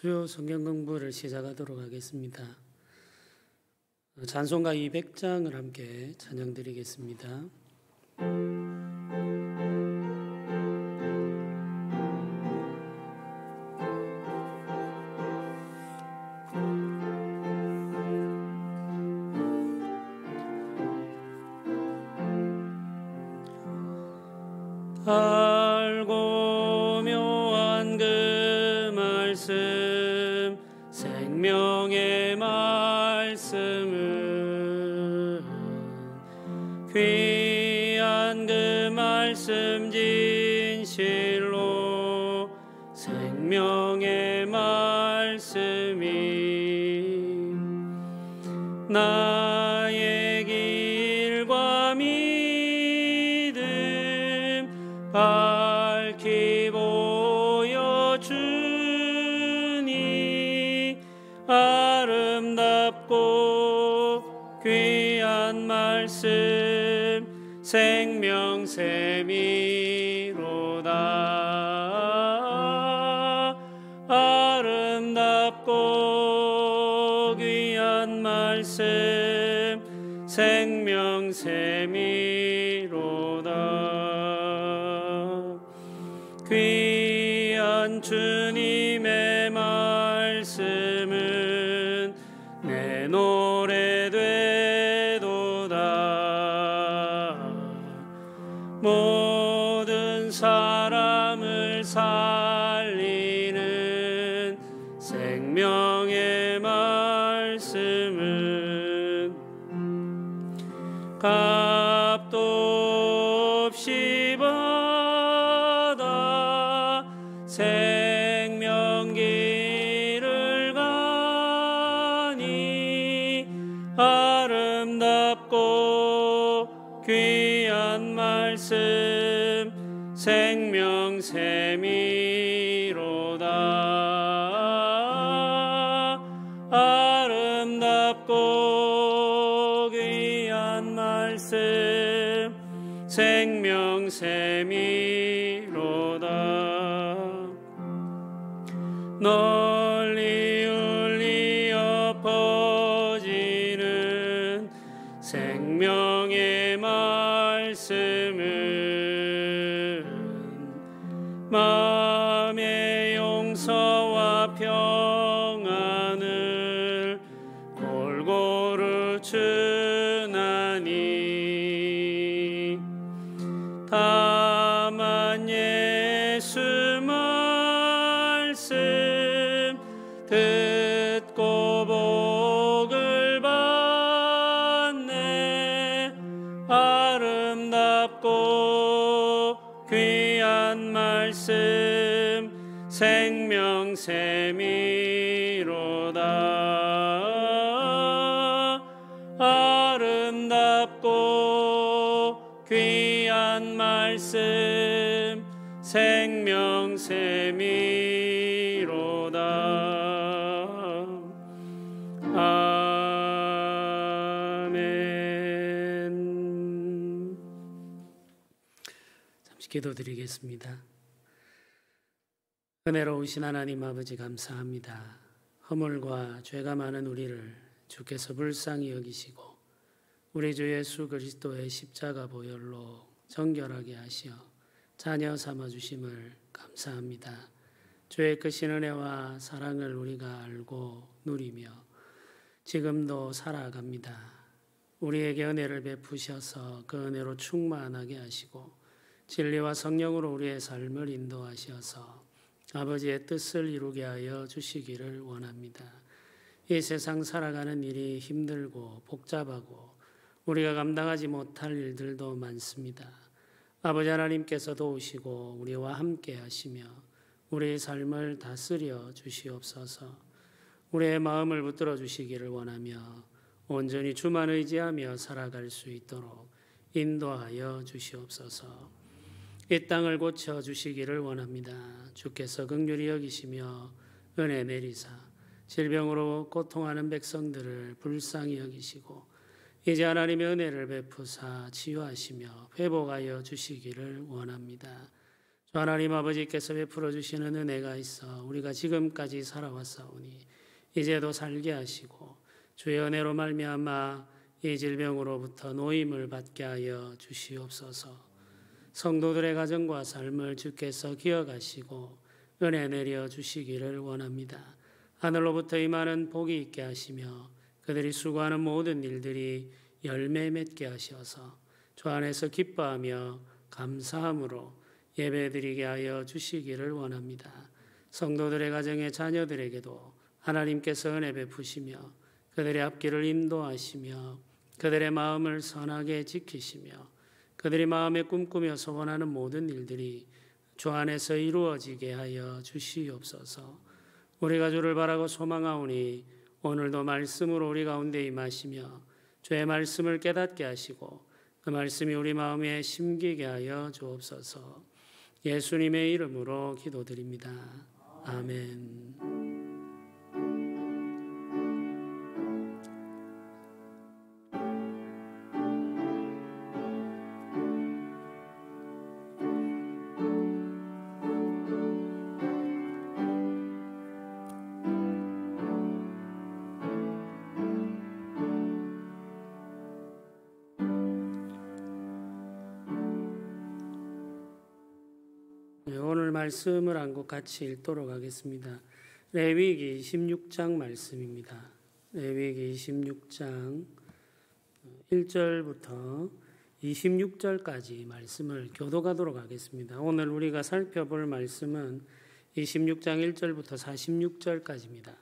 수요 성경 공부를 시작하도록 하겠습니다. 찬송가 200장을 함께 찬양드리겠습니다. 알고 묘한 그 말씀 생명의 말씀은 귀한 그 말씀 진실로 생명의 말씀이 나의 길과 믿음 밝히 보여주니 아름답고 귀한 말씀 생명샘이로다. 아름답고 귀한 말씀 생명샘이로다. 귀한 주님의 말씀은 내 노래 되도다. 모든 사람을 살리는 생명의 말씀은 값도 없이 받아 생명길을 가니 아름답고 귀한 말씀 생명샘이로다. 아름답고 귀한 말씀 생명샘이로다. 널리 울리어 퍼지는 생명의 말씀은 마음의 용서와 평안을 골고루 주나니 다만 예수 말씀 듣고 복을 받네. 아름답고 귀한 말씀 생명샘이로다. 아름답고 귀한 말씀 생명샘이로다. 아멘. 잠시 기도드리겠습니다. 은혜로우신 하나님 아버지 감사합니다. 허물과 죄가 많은 우리를 주께서 불쌍히 여기시고 우리 주 예수 그리스도의 십자가 보혈로 정결하게 하시어 자녀 삼아주심을 감사합니다. 주의 크신 은혜와 사랑을 우리가 알고 누리며 지금도 살아갑니다. 우리에게 은혜를 베푸셔서 그 은혜로 충만하게 하시고 진리와 성령으로 우리의 삶을 인도하셔서 아버지의 뜻을 이루게 하여 주시기를 원합니다. 이 세상 살아가는 일이 힘들고 복잡하고 우리가 감당하지 못할 일들도 많습니다. 아버지 하나님께서 도우시고 우리와 함께 하시며 우리의 삶을 다스려 주시옵소서. 우리의 마음을 붙들어 주시기를 원하며 온전히 주만 의지하며 살아갈 수 있도록 인도하여 주시옵소서. 이 땅을 고쳐 주시기를 원합니다. 주께서 긍휼히 여기시며 은혜 내리사 질병으로 고통하는 백성들을 불쌍히 여기시고 이제 하나님의 은혜를 베푸사 치유하시며 회복하여 주시기를 원합니다. 주 하나님 아버지께서 베풀어 주시는 은혜가 있어 우리가 지금까지 살아왔사오니 이제도 살게 하시고 주의 은혜로 말미암아 이 질병으로부터 노임을 받게 하여 주시옵소서. 성도들의 가정과 삶을 주께서 기억하시고 은혜 내려 주시기를 원합니다. 하늘로부터 임하는 복이 있게 하시며 그들이 수고하는 모든 일들이 열매 맺게 하셔서 주 안에서 기뻐하며 감사함으로 예배드리게 하여 주시기를 원합니다. 성도들의 가정의 자녀들에게도 하나님께서 은혜 베푸시며 그들의 앞길을 인도하시며 그들의 마음을 선하게 지키시며 그들이 마음에 꿈꾸며 소원하는 모든 일들이 주 안에서 이루어지게 하여 주시옵소서. 우리가 주를 바라고 소망하오니 오늘도 말씀으로 우리 가운데 임하시며 주의 말씀을 깨닫게 하시고 그 말씀이 우리 마음에 심기게 하여 주옵소서. 예수님의 이름으로 기도드립니다. 아멘. 오늘 말씀을 한 곳 같이 읽도록 하겠습니다. 레위기 26장 말씀입니다. 레위기 26장 1절부터 26절까지 말씀을 교도하도록 하겠습니다. 오늘 우리가 살펴볼 말씀은 26장 1절부터 46절까지입니다.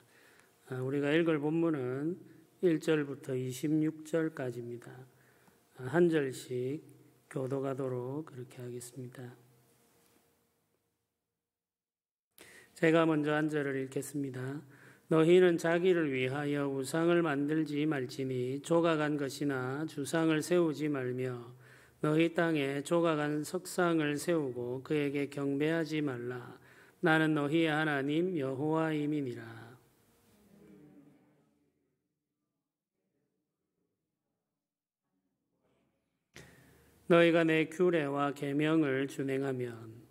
우리가 읽을 본문은 1절부터 26절까지입니다. 한 절씩 교도하도록 그렇게 하겠습니다. 제가 먼저 한 절을 읽겠습니다. 너희는 자기를 위하여 우상을 만들지 말지니 조각한 것이나 주상을 세우지 말며 너희 땅에 조각한 석상을 세우고 그에게 경배하지 말라. 나는 너희의 하나님 여호와임이니라. 너희가 내 규례와 계명을 준행하면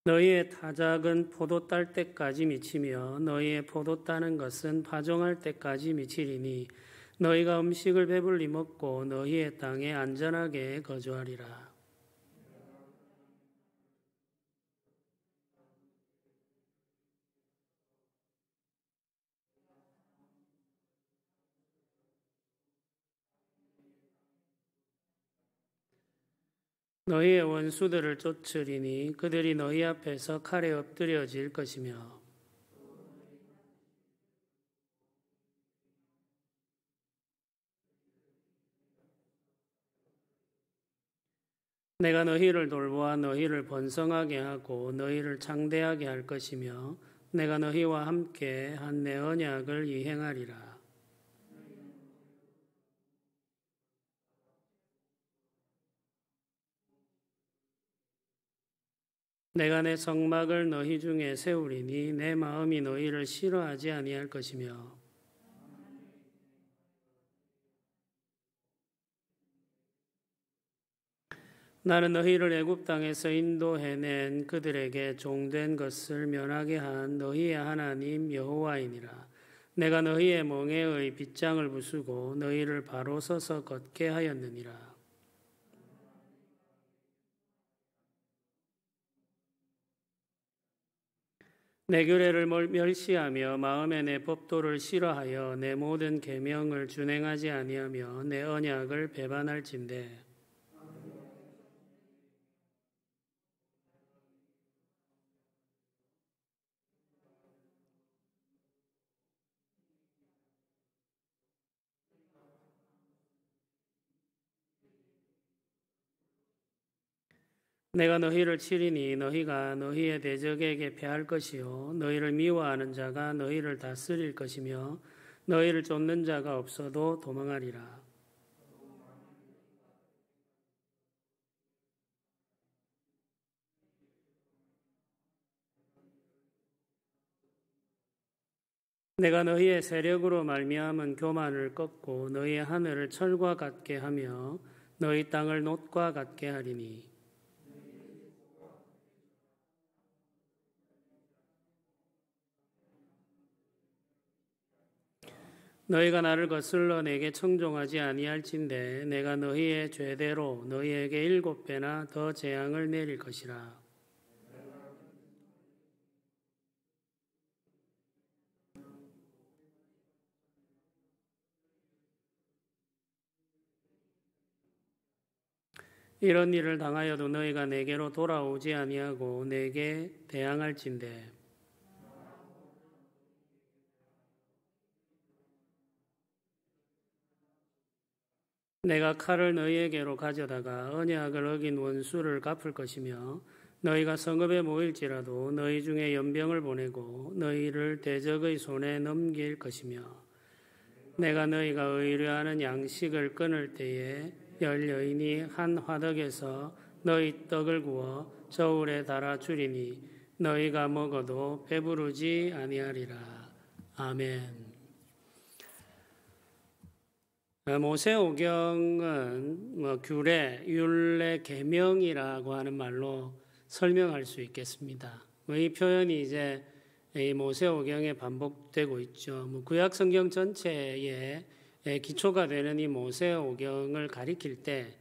너희의 타작은 포도 딸 때까지 미치며 너희의 포도 따는 것은 파종할 때까지 미치리니 너희가 음식을 배불리 먹고 너희의 땅에 안전하게 거주하리라. 너희의 원수들을 쫓으리니 그들이 너희 앞에서 칼에 엎드려질 것이며 내가 너희를 돌보아 너희를 번성하게 하고 너희를 창대하게 할 것이며 내가 너희와 함께 한 내 언약을 이행하리라. 내가 내 성막을 너희 중에 세우리니 내 마음이 너희를 싫어하지 아니할 것이며 나는 너희를 애굽 땅에서 인도해낸 그들에게 종된 것을 면하게 한 너희의 하나님 여호와이니라. 내가 너희의 멍에의 빗장을 부수고 너희를 바로 서서 걷게 하였느니라. 내 규례를 멸시하며 마음에 내 법도를 싫어하여 내 모든 계명을 준행하지 아니하며 내 언약을 배반할진대 내가 너희를 치리니 너희가 너희의 대적에게 패할 것이요 너희를 미워하는 자가 너희를 다스릴 것이며 너희를 쫓는 자가 없어도 도망하리라. 내가 너희의 세력으로 말미암은 교만을 꺾고 너희의 하늘을 철과 같게 하며 너희 땅을 놋과 같게 하리니 너희가 나를 거슬러 내게 청종하지 아니할진대 내가 너희의 죄대로 너희에게 7배나 더 재앙을 내릴 것이라. 이런 일을 당하여도 너희가 내게로 돌아오지 아니하고 내게 대항할진대 내가 칼을 너희에게로 가져다가 언약을 어긴 원수를 갚을 것이며 너희가 성읍에 모일지라도 너희 중에 연병을 보내고 너희를 대적의 손에 넘길 것이며 내가 너희가 의뢰하는 양식을 끊을 때에 10여인이 한 화덕에서 너희 떡을 구워 저울에 달아 주리니 너희가 먹어도 배부르지 아니하리라. 아멘. 모세오경은 규례, 율례, 계명이라고 하는 말로 설명할 수 있겠습니다. 이 표현이 이제 이 모세오경에 반복되고 있죠. 구약 성경 전체에 기초가 되는 이 모세오경을 가리킬 때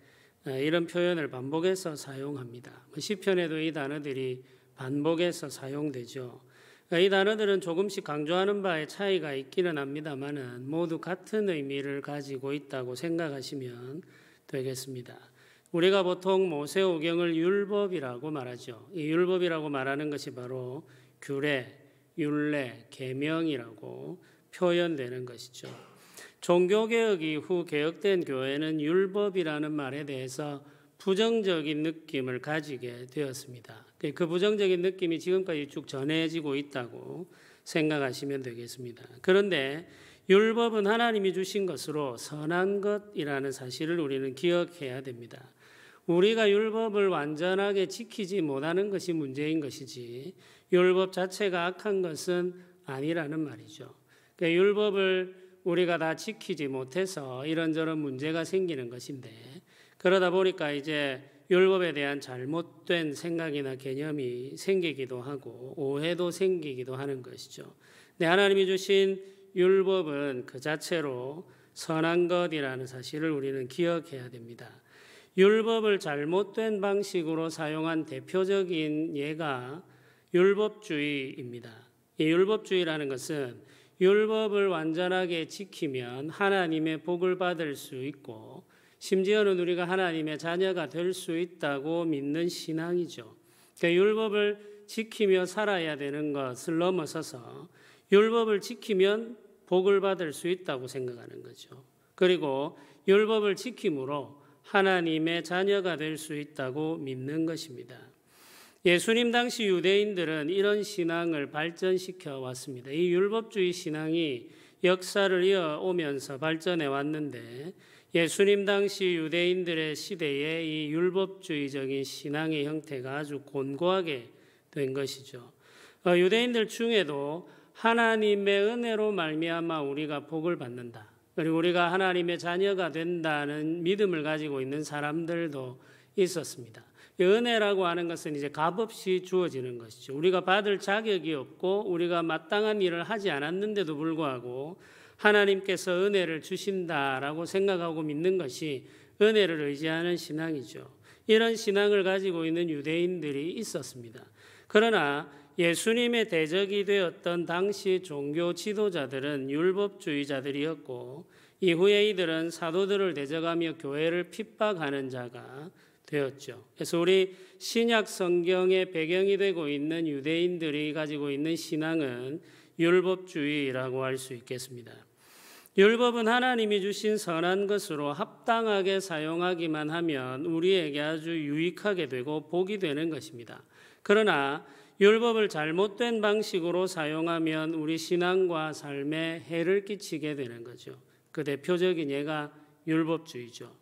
이런 표현을 반복해서 사용합니다. 시편에도 이 단어들이 반복해서 사용되죠. 이 단어들은 조금씩 강조하는 바에 차이가 있기는 합니다만은 모두 같은 의미를 가지고 있다고 생각하시면 되겠습니다. 우리가 보통 모세오경을 율법이라고 말하죠. 이 율법이라고 말하는 것이 바로 규례, 율례, 계명이라고 표현되는 것이죠. 종교개혁 이후 개혁된 교회는 율법이라는 말에 대해서 부정적인 느낌을 가지게 되었습니다. 그 부정적인 느낌이 지금까지 쭉 전해지고 있다고 생각하시면 되겠습니다. 그런데 율법은 하나님이 주신 것으로 선한 것이라는 사실을 우리는 기억해야 됩니다. 우리가 율법을 완전하게 지키지 못하는 것이 문제인 것이지 율법 자체가 악한 것은 아니라는 말이죠. 율법을 우리가 다 지키지 못해서 이런저런 문제가 생기는 것인데 그러다 보니까 이제 율법에 대한 잘못된 생각이나 개념이 생기기도 하고 오해도 생기기도 하는 것이죠. 근데 하나님이 주신 율법은 그 자체로 선한 것이라는 사실을 우리는 기억해야 됩니다. 율법을 잘못된 방식으로 사용한 대표적인 예가 율법주의입니다. 이 율법주의라는 것은 율법을 완전하게 지키면 하나님의 복을 받을 수 있고 심지어는 우리가 하나님의 자녀가 될 수 있다고 믿는 신앙이죠. 그러니까 율법을 지키며 살아야 되는 것을 넘어서서 율법을 지키면 복을 받을 수 있다고 생각하는 거죠. 그리고 율법을 지킴으로 하나님의 자녀가 될 수 있다고 믿는 것입니다. 예수님 당시 유대인들은 이런 신앙을 발전시켜 왔습니다. 이 율법주의 신앙이 역사를 이어오면서 발전해 왔는데 예수님 당시 유대인들의 시대에 이 율법주의적인 신앙의 형태가 아주 곤고하게 된 것이죠. 유대인들 중에도 하나님의 은혜로 말미암아 우리가 복을 받는다. 그리고 우리가 하나님의 자녀가 된다는 믿음을 가지고 있는 사람들도 있었습니다. 은혜라고 하는 것은 이제 값없이 주어지는 것이죠. 우리가 받을 자격이 없고 우리가 마땅한 일을 하지 않았는데도 불구하고 하나님께서 은혜를 주신다라고 생각하고 믿는 것이 은혜를 의지하는 신앙이죠. 이런 신앙을 가지고 있는 유대인들이 있었습니다. 그러나 예수님의 대적이 되었던 당시 종교 지도자들은 율법주의자들이었고 이후에 이들은 사도들을 대적하며 교회를 핍박하는 자가 되었죠. 그래서 우리 신약 성경의 배경이 되고 있는 유대인들이 가지고 있는 신앙은 율법주의라고 할 수 있겠습니다. 율법은 하나님이 주신 선한 것으로 합당하게 사용하기만 하면 우리에게 아주 유익하게 되고 복이 되는 것입니다. 그러나 율법을 잘못된 방식으로 사용하면 우리 신앙과 삶에 해를 끼치게 되는 거죠. 그 대표적인 예가 율법주의죠.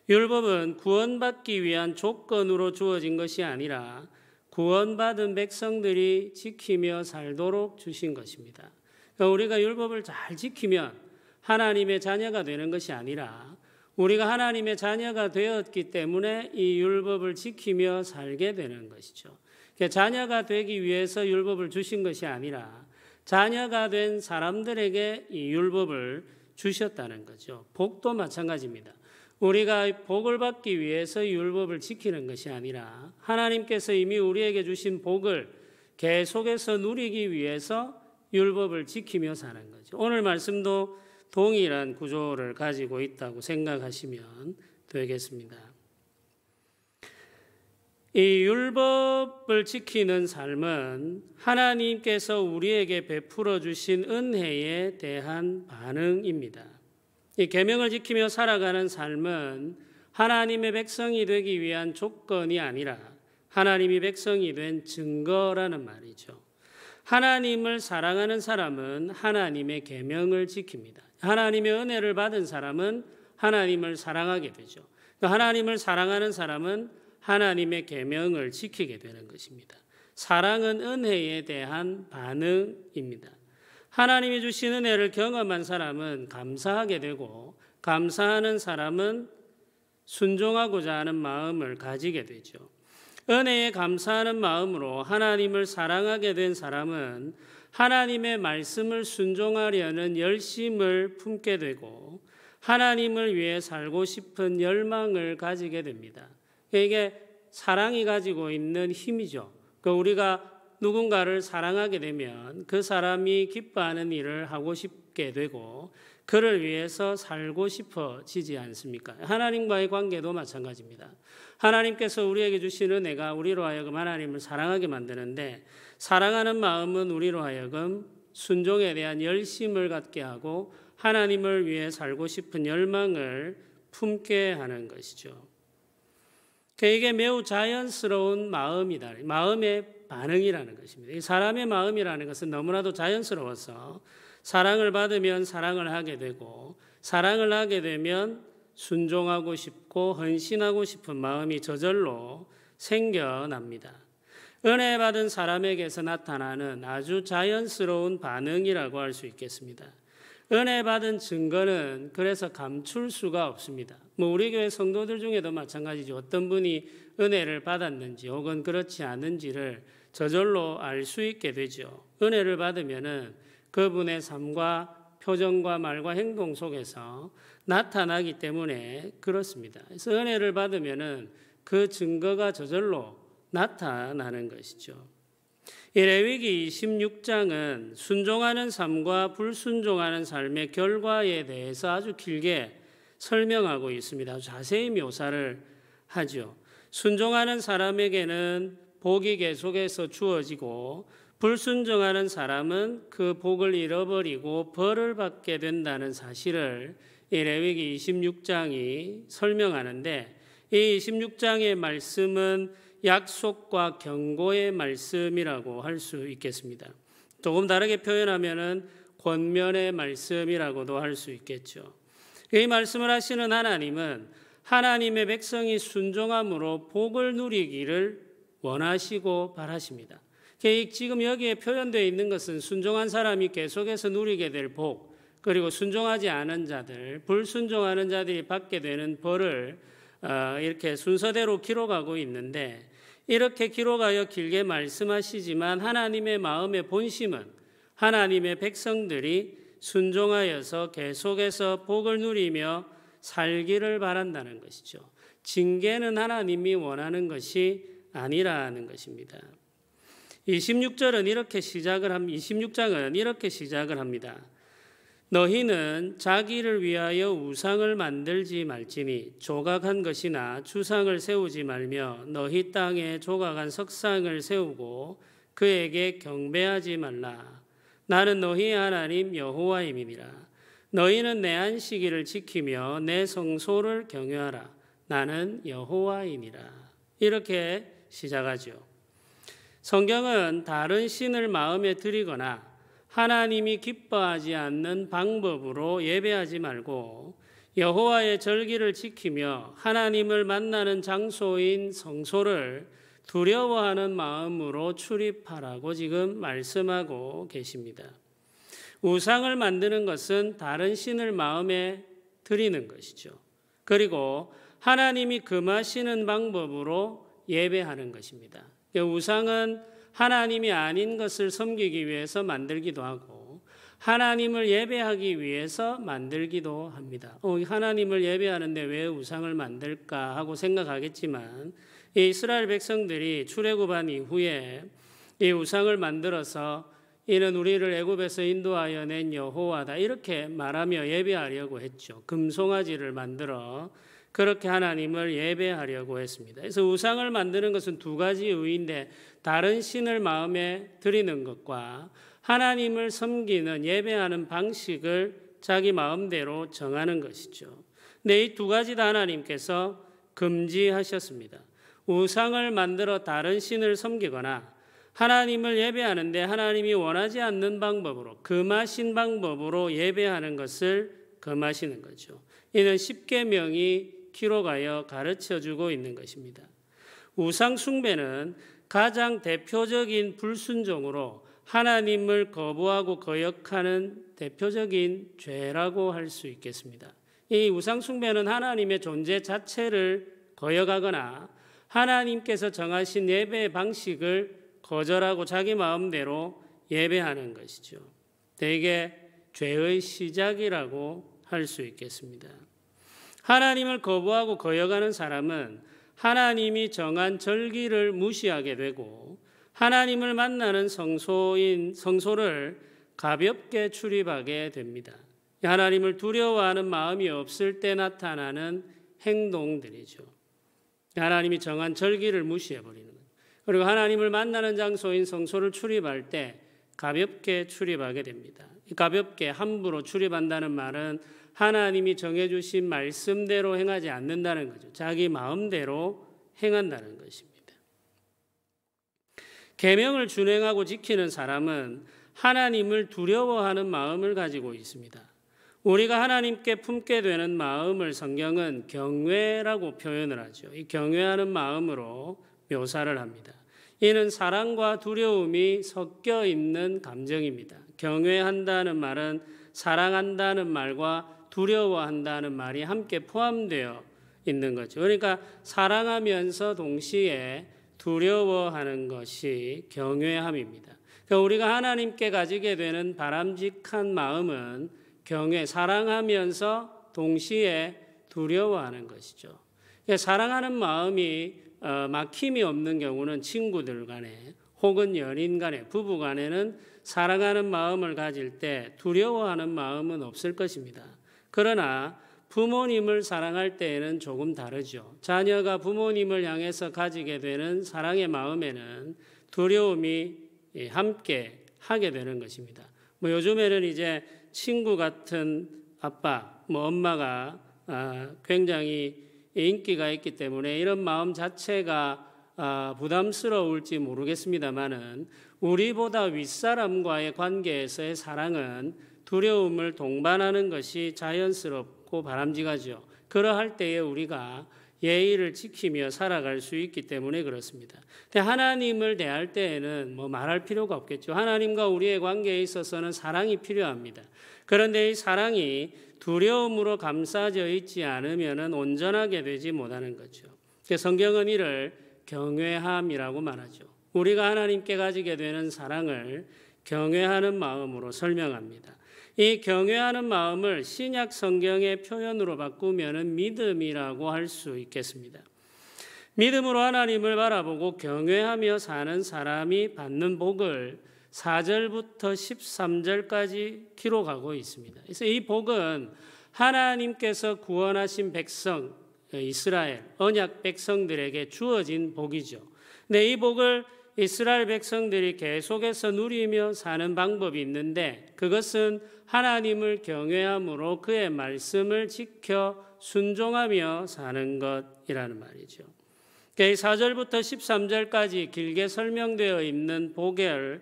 율법은 구원받기 위한 조건으로 주어진 것이 아니라 구원받은 백성들이 지키며 살도록 주신 것입니다. 그러니까 우리가 율법을 잘 지키면 하나님의 자녀가 되는 것이 아니라 우리가 하나님의 자녀가 되었기 때문에 이 율법을 지키며 살게 되는 것이죠. 그러니까 자녀가 되기 위해서 율법을 주신 것이 아니라 자녀가 된 사람들에게 이 율법을 주셨다는 거죠. 복도 마찬가지입니다. 우리가 복을 받기 위해서 율법을 지키는 것이 아니라 하나님께서 이미 우리에게 주신 복을 계속해서 누리기 위해서 율법을 지키며 사는 거죠. 오늘 말씀도 동일한 구조를 가지고 있다고 생각하시면 되겠습니다. 이 율법을 지키는 삶은 하나님께서 우리에게 베풀어 주신 은혜에 대한 반응입니다. 이 계명을 지키며 살아가는 삶은 하나님의 백성이 되기 위한 조건이 아니라 하나님이 백성이 된 증거라는 말이죠. 하나님을 사랑하는 사람은 하나님의 계명을 지킵니다. 하나님의 은혜를 받은 사람은 하나님을 사랑하게 되죠. 하나님을 사랑하는 사람은 하나님의 계명을 지키게 되는 것입니다. 사랑은 은혜에 대한 반응입니다. 하나님이 주신 은혜를 경험한 사람은 감사하게 되고 감사하는 사람은 순종하고자 하는 마음을 가지게 되죠. 은혜에 감사하는 마음으로 하나님을 사랑하게 된 사람은 하나님의 말씀을 순종하려는 열심을 품게 되고 하나님을 위해 살고 싶은 열망을 가지게 됩니다. 이게 사랑이 가지고 있는 힘이죠. 우리가 누군가를 사랑하게 되면 그 사람이 기뻐하는 일을 하고 싶게 되고 그를 위해서 살고 싶어지지 않습니까? 하나님과의 관계도 마찬가지입니다. 하나님께서 우리에게 주신 은혜가 우리로 하여금 하나님을 사랑하게 만드는데 사랑하는 마음은 우리로 하여금 순종에 대한 열심을 갖게 하고 하나님을 위해 살고 싶은 열망을 품게 하는 것이죠. 이게 매우 자연스러운 마음이다. 마음의 반응이라는 것입니다. 이 사람의 마음이라는 것은 너무나도 자연스러워서 사랑을 받으면 사랑을 하게 되고 사랑을 하게 되면 순종하고 싶고 헌신하고 싶은 마음이 저절로 생겨납니다. 은혜 받은 사람에게서 나타나는 아주 자연스러운 반응이라고 할 수 있겠습니다. 은혜 받은 증거는 그래서 감출 수가 없습니다. 우리 교회 성도들 중에도 마찬가지죠. 어떤 분이 은혜를 받았는지 혹은 그렇지 않은지를 저절로 알 수 있게 되죠. 은혜를 받으면은 그분의 삶과 표정과 말과 행동 속에서 나타나기 때문에 그렇습니다. 그래서 은혜를 받으면은 그 증거가 저절로 나타나는 것이죠. 이 레위기 26장은 순종하는 삶과 불순종하는 삶의 결과에 대해서 아주 길게 설명하고 있습니다. 아주 자세히 묘사를 하죠. 순종하는 사람에게는 복이 계속해서 주어지고 불순종하는 사람은 그 복을 잃어버리고 벌을 받게 된다는 사실을 이 레위기 26장이 설명하는데 이 26장의 말씀은 약속과 경고의 말씀이라고 할 수 있겠습니다. 조금 다르게 표현하면은 권면의 말씀이라고도 할 수 있겠죠. 이 말씀을 하시는 하나님은 하나님의 백성이 순종함으로 복을 누리기를 원하시고 바라십니다. 지금 여기에 표현되어 있는 것은 순종한 사람이 계속해서 누리게 될 복, 그리고 순종하지 않은 자들, 불순종하는 자들이 받게 되는 벌을 이렇게 순서대로 기록하고 있는데 이렇게 기록하여 길게 말씀하시지만 하나님의 마음의 본심은 하나님의 백성들이 순종하여서 계속해서 복을 누리며 살기를 바란다는 것이죠. 징계는 하나님이 원하는 것이 아니라는 것입니다. 26장은 이렇게 시작을 합니다. 너희는 자기를 위하여 우상을 만들지 말지니 조각한 것이나 주상을 세우지 말며 너희 땅에 조각한 석상을 세우고 그에게 경배하지 말라. 나는 너희 하나님 여호와임이니라. 너희는 내 안식일을 지키며 내 성소를 경외하라. 나는 여호와이니라. 이렇게 시작하죠. 성경은 다른 신을 마음에 들이거나 하나님이 기뻐하지 않는 방법으로 예배하지 말고 여호와의 절기를 지키며 하나님을 만나는 장소인 성소를 두려워하는 마음으로 출입하라고 지금 말씀하고 계십니다. 우상을 만드는 것은 다른 신을 마음에 드리는 것이죠. 그리고 하나님이 금하시는 방법으로 예배하는 것입니다. 우상은 하나님이 아닌 것을 섬기기 위해서 만들기도 하고 하나님을 예배하기 위해서 만들기도 합니다. 하나님을 예배하는데 왜 우상을 만들까 하고 생각하겠지만 이스라엘 백성들이 출애굽한 이후에 이 우상을 만들어서 이는 우리를 애굽에서 인도하여 낸 여호와다 이렇게 말하며 예배하려고 했죠. 금송아지를 만들어 그렇게 하나님을 예배하려고 했습니다. 그래서 우상을 만드는 것은 두 가지 의의인데 다른 신을 마음에 드리는 것과 하나님을 섬기는 예배하는 방식을 자기 마음대로 정하는 것이죠. 근데 이 두 가지 다 하나님께서 금지하셨습니다. 우상을 만들어 다른 신을 섬기거나 하나님을 예배하는데 하나님이 원하지 않는 방법으로 금하신 방법으로 예배하는 것을 금하시는 거죠. 이는 십계명이 기록하여 가르쳐주고 있는 것입니다. 우상 숭배는 가장 대표적인 불순종으로 하나님을 거부하고 거역하는 대표적인 죄라고 할 수 있겠습니다. 이 우상 숭배는 하나님의 존재 자체를 거역하거나 하나님께서 정하신 예배의 방식을 거절하고 자기 마음대로 예배하는 것이죠. 대개 죄의 시작이라고 할 수 있겠습니다. 하나님을 거부하고 거역하는 사람은 하나님이 정한 절기를 무시하게 되고 하나님을 만나는 성소를 가볍게 출입하게 됩니다. 하나님을 두려워하는 마음이 없을 때 나타나는 행동들이죠. 하나님이 정한 절기를 무시해버리는 것. 그리고 하나님을 만나는 장소인 성소를 출입할 때 가볍게 출입하게 됩니다. 가볍게 함부로 출입한다는 말은 하나님이 정해주신 말씀대로 행하지 않는다는 거죠. 자기 마음대로 행한다는 것입니다. 계명을 준행하고 지키는 사람은 하나님을 두려워하는 마음을 가지고 있습니다. 우리가 하나님께 품게 되는 마음을 성경은 경외라고 표현을 하죠. 이 경외하는 마음으로 묘사를 합니다. 이는 사랑과 두려움이 섞여 있는 감정입니다. 경외한다는 말은 사랑한다는 말과 두려워한다는 말이 함께 포함되어 있는 거죠. 그러니까 사랑하면서 동시에 두려워하는 것이 경외함입니다. 그러니까 우리가 하나님께 가지게 되는 바람직한 마음은 경외, 사랑하면서 동시에 두려워하는 것이죠. 그러니까 사랑하는 마음이 막힘이 없는 경우는 친구들 간에 혹은 연인 간에 부부 간에는 사랑하는 마음을 가질 때 두려워하는 마음은 없을 것입니다. 그러나 부모님을 사랑할 때에는 조금 다르죠. 자녀가 부모님을 향해서 가지게 되는 사랑의 마음에는 두려움이 함께 하게 되는 것입니다. 요즘에는 이제 친구 같은 아빠, 엄마가 굉장히 인기가 있기 때문에 이런 마음 자체가 부담스러울지 모르겠습니다만은 우리보다 윗사람과의 관계에서의 사랑은 두려움을 동반하는 것이 자연스럽고 바람직하죠. 그러할 때에 우리가 예의를 지키며 살아갈 수 있기 때문에 그렇습니다. 근데 하나님을 대할 때에는 말할 필요가 없겠죠. 하나님과 우리의 관계에 있어서는 사랑이 필요합니다. 그런데 이 사랑이 두려움으로 감싸져 있지 않으면 온전하게 되지 못하는 거죠. 성경은 이를 경외함이라고 말하죠. 우리가 하나님께 가지게 되는 사랑을 경외하는 마음으로 설명합니다. 이 경외하는 마음을 신약 성경의 표현으로 바꾸면 믿음이라고 할 수 있겠습니다. 믿음으로 하나님을 바라보고 경외하며 사는 사람이 받는 복을 4절부터 13절까지 기록하고 있습니다. 그래서 이 복은 하나님께서 구원하신 백성, 이스라엘, 언약 백성들에게 주어진 복이죠. 근데 이 복을 이스라엘 백성들이 계속해서 누리며 사는 방법이 있는데 그것은 하나님을 경외함으로 그의 말씀을 지켜 순종하며 사는 것이라는 말이죠. 4절부터 13절까지 길게 설명되어 있는 복을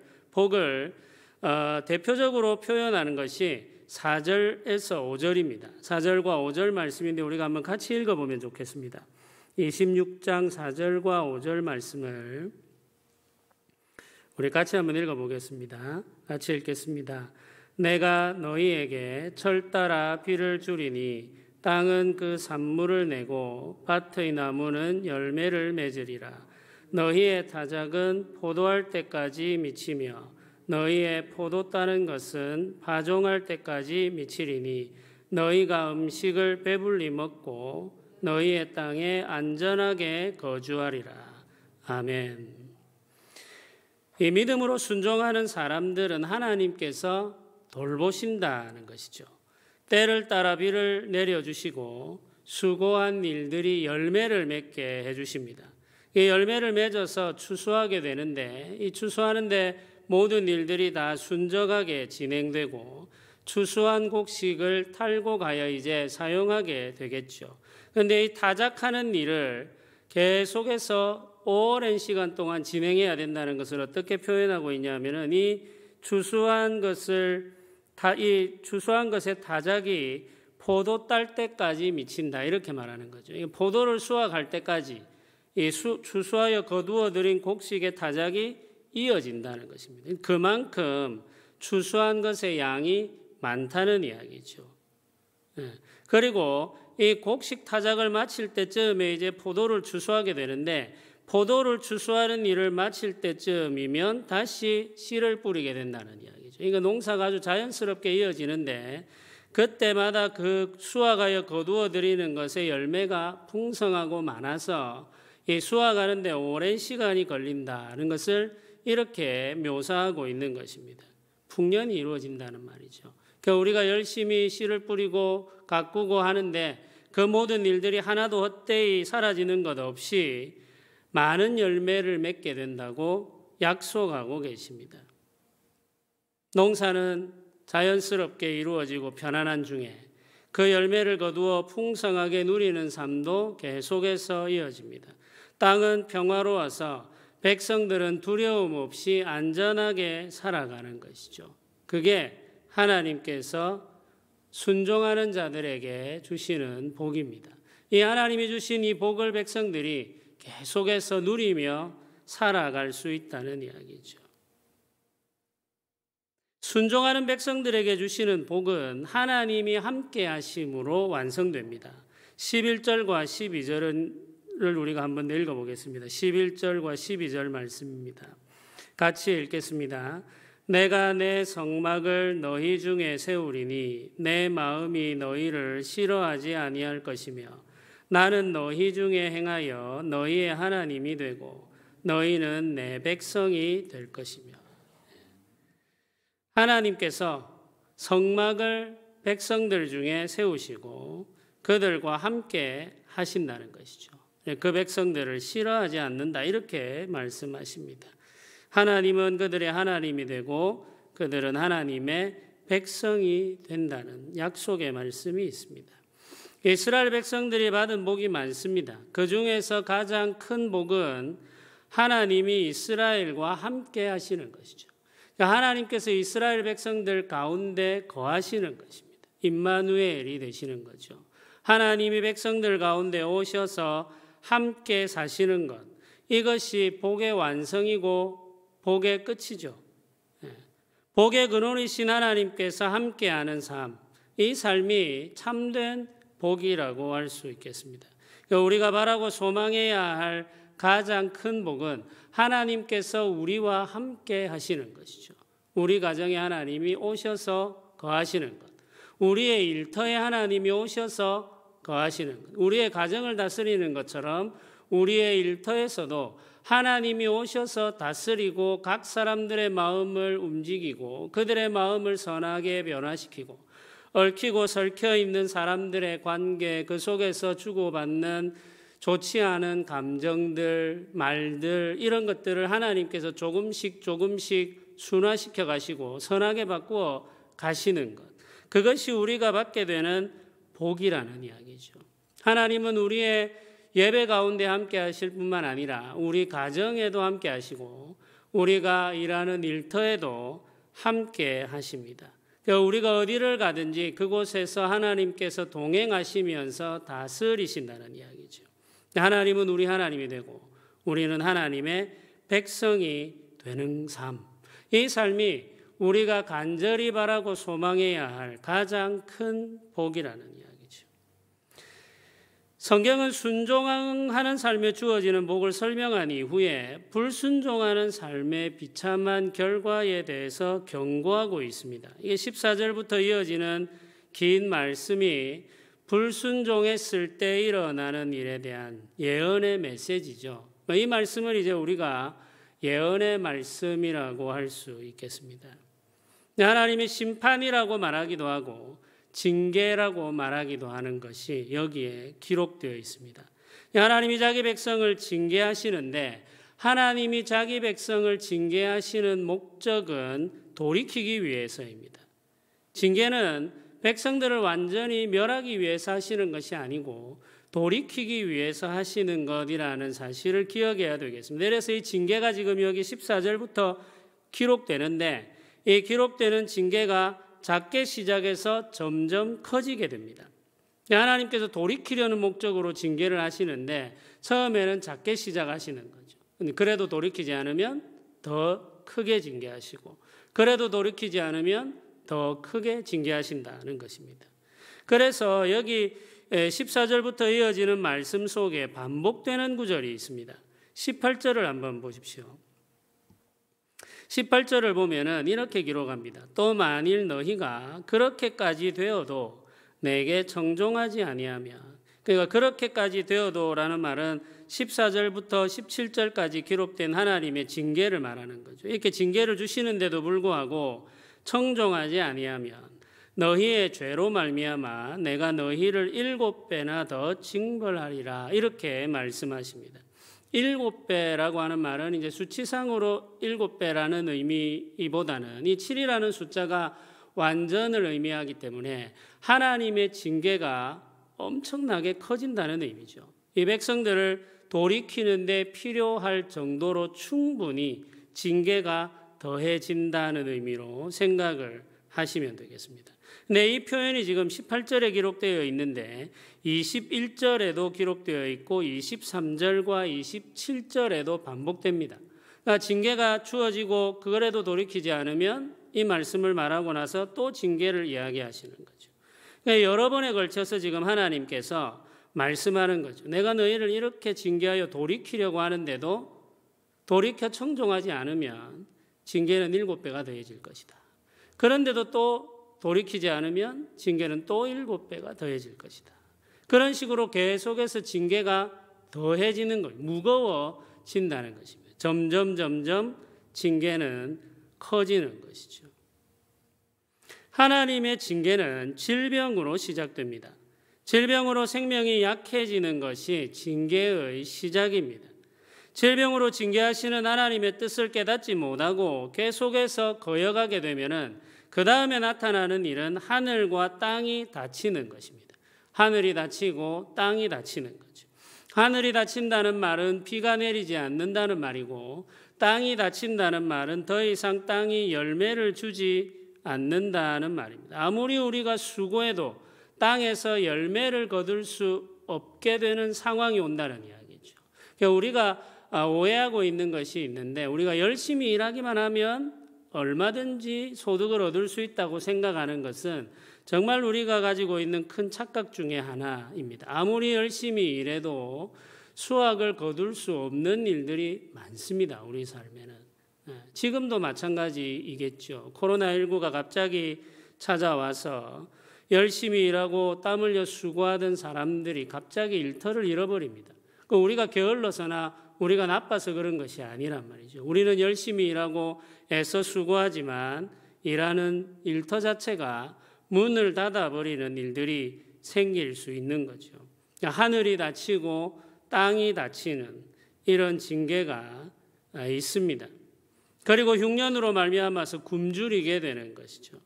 대표적으로 표현하는 것이 4절에서 5절입니다. 4절과 5절 말씀인데 우리가 한번 같이 읽어보면 좋겠습니다. 26장 4절과 5절 말씀을 우리 같이 한번 읽어보겠습니다. 같이 읽겠습니다. 내가 너희에게 철 따라 비를 주리니 땅은 그 산물을 내고 밭의 나무는 열매를 맺으리라. 너희의 타작은 포도할 때까지 미치며 너희의 포도 따는 것은 파종할 때까지 미치리니 너희가 음식을 배불리 먹고 너희의 땅에 안전하게 거주하리라. 아멘. 이 믿음으로 순종하는 사람들은 하나님께서 돌보신다는 것이죠. 때를 따라 비를 내려주시고 수고한 일들이 열매를 맺게 해주십니다. 이 열매를 맺어서 추수하게 되는데 이 추수하는데 모든 일들이 다 순적하게 진행되고 추수한 곡식을 탈고 가야 이제 사용하게 되겠죠. 그런데 이 타작하는 일을 계속해서 오랜 시간 동안 진행해야 된다는 것을 어떻게 표현하고 있냐면은 이 추수한 것의 타작이 포도 딸 때까지 미친다 이렇게 말하는 거죠. 포도를 수확할 때까지 추수하여 거두어 들인 곡식의 타작이 이어진다는 것입니다. 그만큼 추수한 것의 양이 많다는 이야기죠. 그리고 이 곡식 타작을 마칠 때쯤에 이제 포도를 추수하게 되는데 포도를 추수하는 일을 마칠 때쯤이면 다시 씨를 뿌리게 된다는 이야기죠. 그러니까 농사가 아주 자연스럽게 이어지는데 그때마다 그 수확하여 거두어 들이는 것의 열매가 풍성하고 많아서 이 수확하는데 오랜 시간이 걸린다는 것을 이렇게 묘사하고 있는 것입니다. 풍년이 이루어진다는 말이죠. 그러니까 우리가 열심히 씨를 뿌리고 가꾸고 하는데 그 모든 일들이 하나도 헛되이 사라지는 것 없이 많은 열매를 맺게 된다고 약속하고 계십니다. 농사는 자연스럽게 이루어지고 편안한 중에 그 열매를 거두어 풍성하게 누리는 삶도 계속해서 이어집니다. 땅은 평화로워서 백성들은 두려움 없이 안전하게 살아가는 것이죠. 그게 하나님께서 순종하는 자들에게 주시는 복입니다. 이 하나님이 주신 이 복을 백성들이 계속해서 누리며 살아갈 수 있다는 이야기죠. 순종하는 백성들에게 주시는 복은 하나님이 함께 하심으로 완성됩니다. 11절과 12절을 우리가 한번 읽어보겠습니다. 11절과 12절 말씀입니다. 같이 읽겠습니다. 내가 내 성막을 너희 중에 세우리니 내 마음이 너희를 싫어하지 아니할 것이며 나는 너희 중에 행하여 너희의 하나님이 되고 너희는 내 백성이 될 것이며. 하나님께서 성막을 백성들 중에 세우시고 그들과 함께 하신다는 것이죠. 그 백성들을 싫어하지 않는다 이렇게 말씀하십니다. 하나님은 그들의 하나님이 되고 그들은 하나님의 백성이 된다는 약속의 말씀이 있습니다. 이스라엘 백성들이 받은 복이 많습니다. 그 중에서 가장 큰 복은 하나님이 이스라엘과 함께 하시는 것이죠. 하나님께서 이스라엘 백성들 가운데 거하시는 것입니다. 임마누엘이 되시는 거죠. 하나님이 백성들 가운데 오셔서 함께 사시는 것, 이것이 복의 완성이고 복의 끝이죠. 복의 근원이신 하나님께서 함께하는 삶, 이 삶이 참된 복이라고 할 수 있겠습니다. 우리가 바라고 소망해야 할 가장 큰 복은 하나님께서 우리와 함께 하시는 것이죠. 우리 가정에 하나님이 오셔서 거하시는 것, 우리의 일터에 하나님이 오셔서 거하시는 것, 우리의 가정을 다스리는 것처럼 우리의 일터에서도 하나님이 오셔서 다스리고 각 사람들의 마음을 움직이고 그들의 마음을 선하게 변화시키고 얽히고 설켜 있는 사람들의 관계, 그 속에서 주고받는 좋지 않은 감정들, 말들, 이런 것들을 하나님께서 조금씩 순화시켜 가시고 선하게 바꾸어 가시는 것, 그것이 우리가 받게 되는 복이라는 이야기죠. 하나님은 우리의 예배 가운데 함께 하실 뿐만 아니라 우리 가정에도 함께 하시고 우리가 일하는 일터에도 함께 하십니다. 우리가 어디를 가든지 그곳에서 하나님께서 동행하시면서 다스리신다는 이야기죠. 하나님은 우리 하나님이 되고 우리는 하나님의 백성이 되는 삶, 이 삶이 우리가 간절히 바라고 소망해야 할 가장 큰 복이라는 이야기죠. 성경은 순종하는 삶에 주어지는 복을 설명한 이후에 불순종하는 삶의 비참한 결과에 대해서 경고하고 있습니다. 이게 14절부터 이어지는 긴 말씀이 불순종했을 때 일어나는 일에 대한 예언의 메시지죠. 이 말씀을 이제 우리가 예언의 말씀이라고 할 수 있겠습니다. 하나님의 심판이라고 말하기도 하고 징계라고 말하기도 하는 것이 여기에 기록되어 있습니다. 하나님이 자기 백성을 징계하시는데 하나님이 자기 백성을 징계하시는 목적은 돌이키기 위해서입니다. 징계는 백성들을 완전히 멸하기 위해서 하시는 것이 아니고 돌이키기 위해서 하시는 것이라는 사실을 기억해야 되겠습니다. 그래서 이 징계가 지금 여기 14절부터 기록되는데 이 기록되는 징계가 작게 시작해서 점점 커지게 됩니다. 하나님께서 돌이키려는 목적으로 징계를 하시는데 처음에는 작게 시작하시는 거죠. 그래도 돌이키지 않으면 더 크게 징계하시고 그래도 돌이키지 않으면 더 크게 징계하신다는 것입니다. 그래서 여기 14절부터 이어지는 말씀 속에 반복되는 구절이 있습니다. 18절을 한번 보십시오. 18절을 보면은 이렇게 기록합니다. 또 만일 너희가 그렇게까지 되어도 내게 청종하지 아니하면, 그러니까 그렇게까지 되어도라는 말은 14절부터 17절까지 기록된 하나님의 징계를 말하는 거죠. 이렇게 징계를 주시는데도 불구하고 청종하지 아니하면 너희의 죄로 말미암아 내가 너희를 7배나 더 징벌하리라, 이렇게 말씀하십니다. 7배라고 하는 말은 이제 수치상으로 7배라는 의미보다는 이 7이라는 숫자가 완전을 의미하기 때문에 하나님의 징계가 엄청나게 커진다는 의미죠. 이 백성들을 돌이키는 데 필요할 정도로 충분히 징계가 더해진다는 의미로 생각을 하시면 되겠습니다. 근데 이 표현이 지금 18절에 기록되어 있는데 21절에도 기록되어 있고 23절과 27절에도 반복됩니다. 그러니까 징계가 주어지고 그거라도 돌이키지 않으면 이 말씀을 말하고 나서 또 징계를 이야기하시는 거죠. 그러니까 여러 번에 걸쳐서 지금 하나님께서 말씀하는 거죠. 내가 너희를 이렇게 징계하여 돌이키려고 하는데도 돌이켜 청종하지 않으면 징계는 7배가 더해질 것이다. 그런데도 또 돌이키지 않으면 징계는 또 7배가 더해질 것이다. 그런 식으로 계속해서 징계가 더해지는 것, 무거워진다는 것입니다. 점점 징계는 커지는 것이죠. 하나님의 징계는 질병으로 시작됩니다. 질병으로 생명이 약해지는 것이 징계의 시작입니다. 질병으로 징계하시는 하나님의 뜻을 깨닫지 못하고 계속해서 거역하게 되면은 그 다음에 나타나는 일은 하늘과 땅이 닫히는 것입니다. 하늘이 닫히고 땅이 닫히는 거죠. 하늘이 닫힌다는 말은 비가 내리지 않는다는 말이고 땅이 닫힌다는 말은 더 이상 땅이 열매를 주지 않는다는 말입니다. 아무리 우리가 수고해도 땅에서 열매를 거둘 수 없게 되는 상황이 온다는 이야기죠. 그러니까 우리가 오해하고 있는 것이 있는데 우리가 열심히 일하기만 하면 얼마든지 소득을 얻을 수 있다고 생각하는 것은 정말 우리가 가지고 있는 큰 착각 중에 하나입니다. 아무리 열심히 일해도 수확을 거둘 수 없는 일들이 많습니다. 우리 삶에는. 지금도 마찬가지이겠죠. 코로나19가 갑자기 찾아와서 열심히 일하고 땀 흘려 수고하던 사람들이 갑자기 일터를 잃어버립니다. 우리가 게을러서나 우리가 나빠서 그런 것이 아니란 말이죠. 우리는 열심히 일하고 애써 수고하지만 일하는 일터 자체가 문을 닫아버리는 일들이 생길 수 있는 거죠. 하늘이 닫히고 땅이 닫히는 이런 징계가 있습니다. 그리고 흉년으로 말미암아서 굶주리게 되는 것이죠.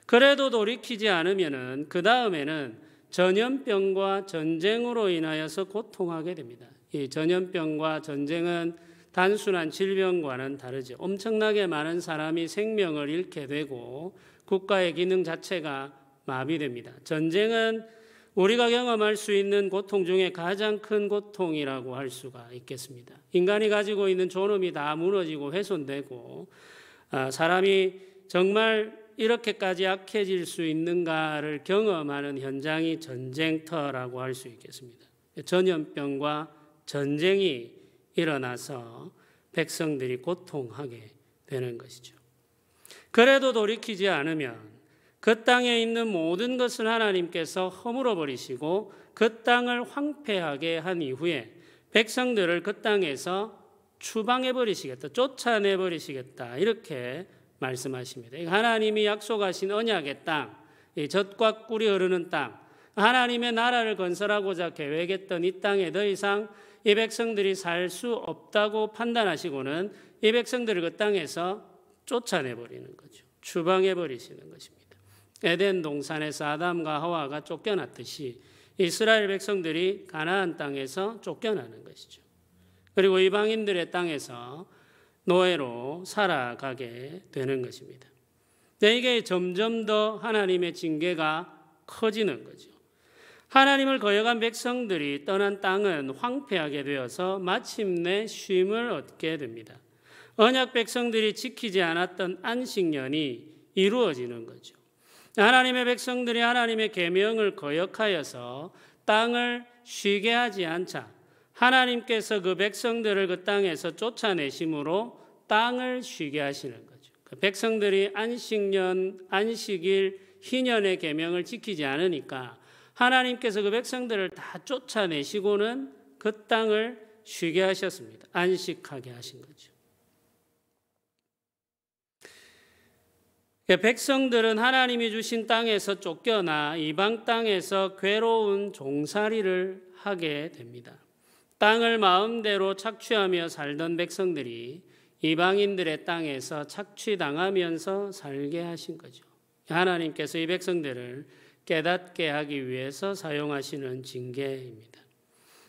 그래도 돌이키지 않으면은 그 다음에는 전염병과 전쟁으로 인하여서 고통하게 됩니다. 이 전염병과 전쟁은 단순한 질병과는 다르죠. 엄청나게 많은 사람이 생명을 잃게 되고 국가의 기능 자체가 마비됩니다. 전쟁은 우리가 경험할 수 있는 고통 중에 가장 큰 고통이라고 할 수가 있겠습니다. 인간이 가지고 있는 존엄이 다 무너지고 훼손되고 사람이 정말 이렇게까지 악해질 수 있는가를 경험하는 현장이 전쟁터라고 할 수 있겠습니다. 전염병과 전쟁이 일어나서 백성들이 고통하게 되는 것이죠. 그래도 돌이키지 않으면 그 땅에 있는 모든 것을 하나님께서 허물어 버리시고 그 땅을 황폐하게 한 이후에 백성들을 그 땅에서 추방해 버리시겠다, 쫓아내 버리시겠다, 이렇게 말씀하십니다. 하나님이 약속하신 언약의 땅, 이 젖과 꿀이 흐르는 땅, 하나님의 나라를 건설하고자 계획했던 이 땅에 더 이상 이 백성들이 살 수 없다고 판단하시고는 이 백성들을 그 땅에서 쫓아내 버리는 거죠. 추방해 버리시는 것입니다. 에덴 동산에서 아담과 하와가 쫓겨났듯이 이스라엘 백성들이 가나안 땅에서 쫓겨나는 것이죠. 그리고 이방인들의 땅에서 노예로 살아가게 되는 것입니다. 이게 점점 더 하나님의 징계가 커지는 거죠. 하나님을 거역한 백성들이 떠난 땅은 황폐하게 되어서 마침내 쉼을 얻게 됩니다. 언약 백성들이 지키지 않았던 안식년이 이루어지는 거죠. 하나님의 백성들이 하나님의 계명을 거역하여서 땅을 쉬게 하지 않자 하나님께서 그 백성들을 그 땅에서 쫓아내심으로 땅을 쉬게 하시는 거죠. 그 백성들이 안식일, 희년의 계명을 지키지 않으니까 하나님께서 그 백성들을 다 쫓아내시고는 그 땅을 쉬게 하셨습니다. 안식하게 하신 거죠. 백성들은 하나님이 주신 땅에서 쫓겨나 이방 땅에서 괴로운 종살이를 하게 됩니다. 땅을 마음대로 착취하며 살던 백성들이 이방인들의 땅에서 착취당하면서 살게 하신 거죠. 하나님께서 이 백성들을 깨닫게 하기 위해서 사용하시는 징계입니다.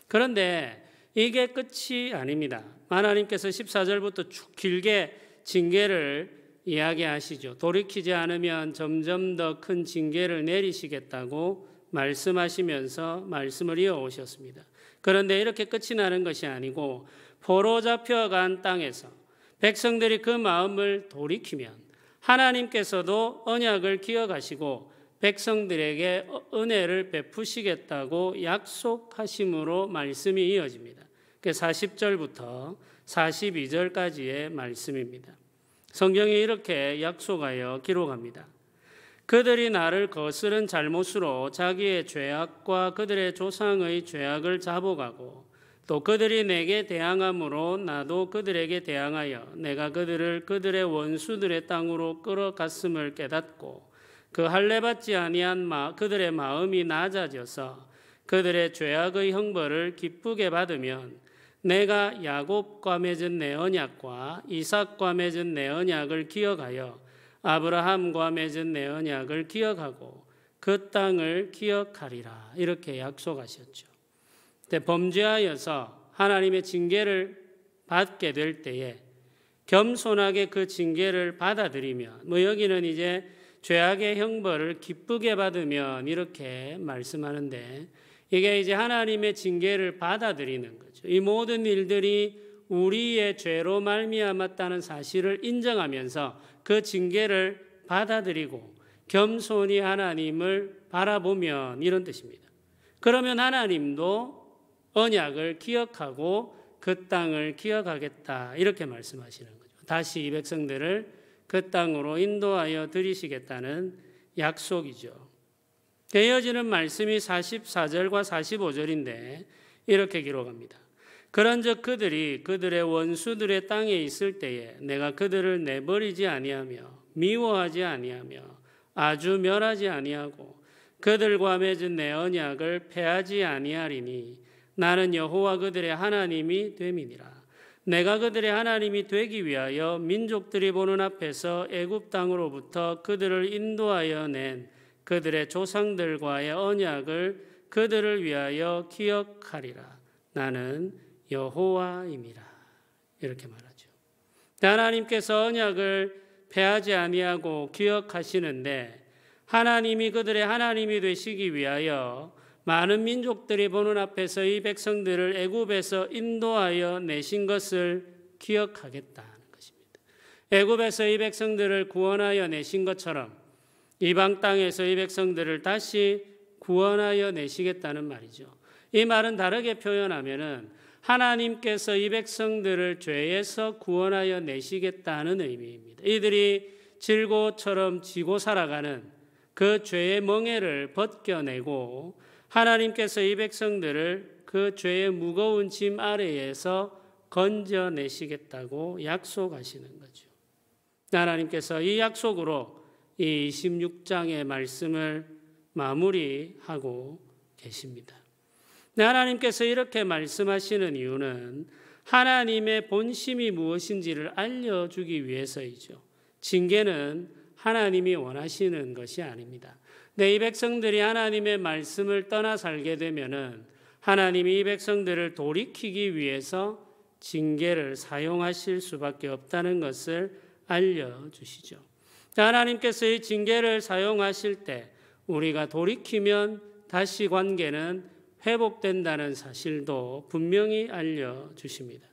그런데 이게 끝이 아닙니다. 하나님께서 14절부터 쭉 길게 징계를 이야기하시죠. 돌이키지 않으면 점점 더 큰 징계를 내리시겠다고 말씀하시면서 말씀을 이어오셨습니다. 그런데 이렇게 끝이 나는 것이 아니고 포로 잡혀간 땅에서 백성들이 그 마음을 돌이키면 하나님께서도 언약을 기억하시고 백성들에게 은혜를 베푸시겠다고 약속하심으로 말씀이 이어집니다. 40절부터 42절까지의 말씀입니다. 성경이 이렇게 약속하여 기록합니다. 그들이 나를 거스른 잘못으로 자기의 죄악과 그들의 조상의 죄악을 자복하고 또 그들이 내게 대항함으로 나도 그들에게 대항하여 내가 그들을 그들의 원수들의 땅으로 끌어갔음을 깨닫고 그 할례받지 아니한 그들의 마음이 낮아져서 그들의 죄악의 형벌을 기쁘게 받으면 내가 야곱과 맺은 내 언약과 이삭과 맺은 내 언약을 기억하여 아브라함과 맺은 내 언약을 기억하고 그 땅을 기억하리라. 이렇게 약속하셨죠. 범죄하여서 하나님의 징계를 받게 될 때에 겸손하게 그 징계를 받아들이면 여기는 이제 죄악의 형벌을 기쁘게 받으면 이렇게 말씀하는데 이게 이제 하나님의 징계를 받아들이는 거죠. 이 모든 일들이 우리의 죄로 말미암았다는 사실을 인정하면서 그 징계를 받아들이고 겸손히 하나님을 바라보면 이런 뜻입니다. 그러면 하나님도 언약을 기억하고 그 땅을 기억하겠다 이렇게 말씀하시는 거죠. 다시 이 백성들을 그 땅으로 인도하여 들이시겠다는 약속이죠. 이어지는 말씀이 44절과 45절인데 이렇게 기록합니다. 그런즉 그들이 그들의 원수들의 땅에 있을 때에 내가 그들을 내버리지 아니하며 미워하지 아니하며 아주 멸하지 아니하고 그들과 맺은 내 언약을 폐하지 아니하리니 나는 여호와 그들의 하나님이 됨이니라. 내가 그들의 하나님이 되기 위하여 민족들이 보는 앞에서 애굽 땅으로부터 그들을 인도하여 낸 그들의 조상들과의 언약을 그들을 위하여 기억하리라. 나는 여호와임이라. 이렇게 말하죠. 하나님께서 언약을 폐하지 아니하고 기억하시는데 하나님이 그들의 하나님이 되시기 위하여 많은 민족들이 보는 앞에서 이 백성들을 애굽에서 인도하여 내신 것을 기억하겠다는 것입니다. 애굽에서 이 백성들을 구원하여 내신 것처럼 이방 땅에서 이 백성들을 다시 구원하여 내시겠다는 말이죠. 이 말은 다르게 표현하면은 하나님께서 이 백성들을 죄에서 구원하여 내시겠다는 의미입니다. 이들이 질고처럼 지고 살아가는 그 죄의 멍에를 벗겨내고 하나님께서 이 백성들을 그 죄의 무거운 짐 아래에서 건져내시겠다고 약속하시는 거죠. 하나님께서 이 약속으로 이 26장의 말씀을 마무리하고 계십니다. 하나님께서 이렇게 말씀하시는 이유는 하나님의 본심이 무엇인지를 알려주기 위해서이죠. 징계는 하나님이 원하시는 것이 아닙니다. 이 백성들이 하나님의 말씀을 떠나 살게 되면은 하나님이 이 백성들을 돌이키기 위해서 징계를 사용하실 수밖에 없다는 것을 알려주시죠. 하나님께서 이 징계를 사용하실 때 우리가 돌이키면 다시 관계는 회복된다는 사실도 분명히 알려주십니다.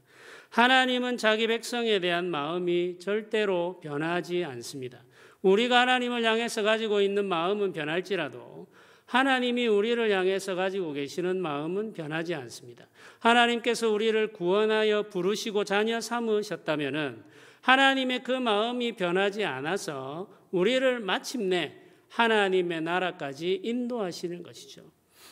하나님은 자기 백성에 대한 마음이 절대로 변하지 않습니다. 우리가 하나님을 향해서 가지고 있는 마음은 변할지라도 하나님이 우리를 향해서 가지고 계시는 마음은 변하지 않습니다. 하나님께서 우리를 구원하여 부르시고 자녀 삼으셨다면 하나님의 그 마음이 변하지 않아서 우리를 마침내 하나님의 나라까지 인도하시는 것이죠.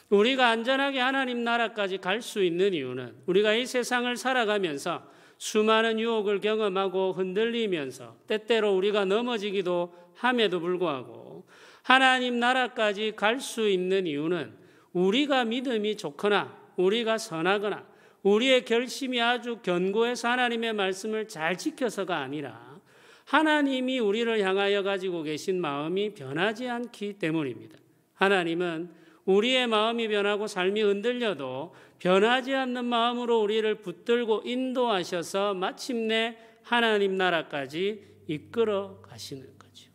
우리가 안전하게 하나님 나라까지 갈 수 있는 이유는 우리가 이 세상을 살아가면서 수많은 유혹을 경험하고 흔들리면서 때때로 우리가 넘어지기도 함에도 불구하고 하나님 나라까지 갈 수 있는 이유는 우리가 믿음이 좋거나 우리가 선하거나 우리의 결심이 아주 견고해서 하나님의 말씀을 잘 지켜서가 아니라 하나님이 우리를 향하여 가지고 계신 마음이 변하지 않기 때문입니다. 하나님은 우리의 마음이 변하고 삶이 흔들려도 변하지 않는 마음으로 우리를 붙들고 인도하셔서 마침내 하나님 나라까지 이끌어 가시는 거죠.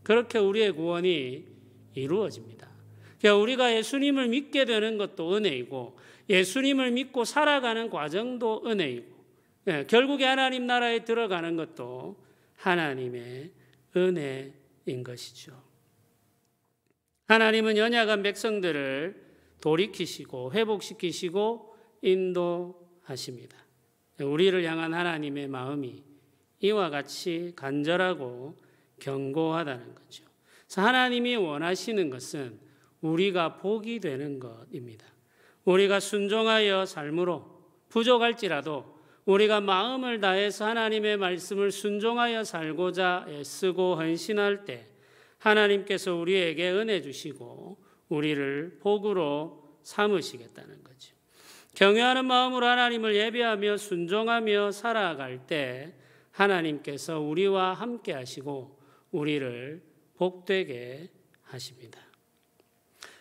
그렇게 우리의 구원이 이루어집니다. 그러니까 우리가 예수님을 믿게 되는 것도 은혜이고 예수님을 믿고 살아가는 과정도 은혜이고 결국에 하나님 나라에 들어가는 것도 하나님의 은혜인 것이죠. 하나님은 연약한 백성들을 돌이키시고 회복시키시고 인도하십니다. 우리를 향한 하나님의 마음이 이와 같이 간절하고 견고하다는 거죠. 그래서 하나님이 원하시는 것은 우리가 복이 되는 것입니다. 우리가 순종하여 삶으로 부족할지라도 우리가 마음을 다해서 하나님의 말씀을 순종하여 살고자 애쓰고 헌신할 때 하나님께서 우리에게 은혜 주시고 우리를 복으로 삼으시겠다는 거죠. 경외하는 마음으로 하나님을 예배하며 순종하며 살아갈 때 하나님께서 우리와 함께 하시고 우리를 복되게 하십니다.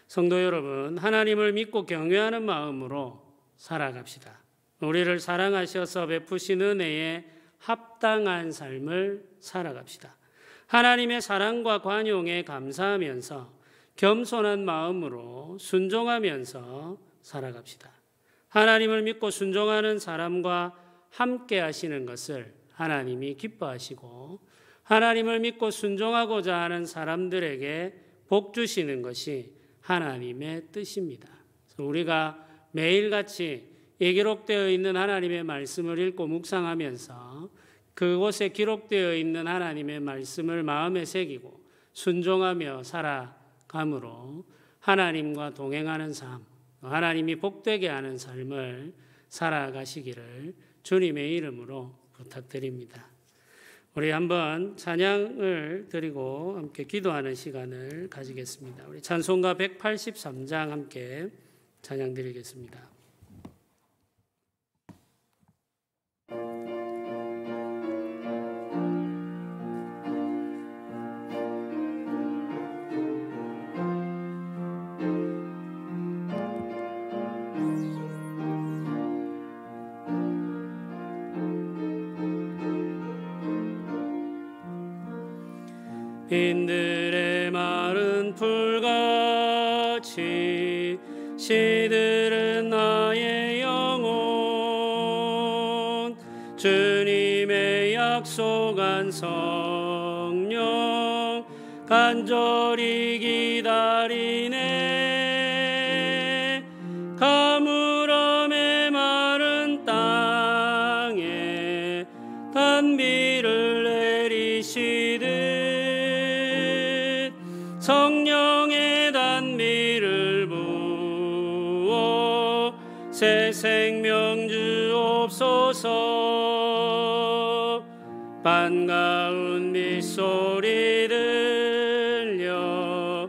성도 여러분, 하나님을 믿고 경외하는 마음으로 살아갑시다. 우리를 사랑하셔서 베푸신 은혜에 합당한 삶을 살아갑시다. 하나님의 사랑과 관용에 감사하면서 겸손한 마음으로 순종하면서 살아갑시다. 하나님을 믿고 순종하는 사람과 함께 하시는 것을 하나님이 기뻐하시고 하나님을 믿고 순종하고자 하는 사람들에게 복 주시는 것이 하나님의 뜻입니다. 우리가 매일같이 이 기록되어 있는 하나님의 말씀을 읽고 묵상하면서 그곳에 기록되어 있는 하나님의 말씀을 마음에 새기고 순종하며 살아감으로 하나님과 동행하는 삶, 하나님이 복되게 하는 삶을 살아가시기를 주님의 이름으로 부탁드립니다. 우리 한번 찬양을 드리고 함께 기도하는 시간을 가지겠습니다. 우리 찬송가 183장 함께 찬양 드리겠습니다. 인들의 마른 풀같이 시들은 나의 영혼 주님의 약속 간절히 기다리네. 가물어 메마른 땅에 단비를 내리시듯 성령의 단비를 부어 새 생명 주옵소서. 반가운 빗소리 들려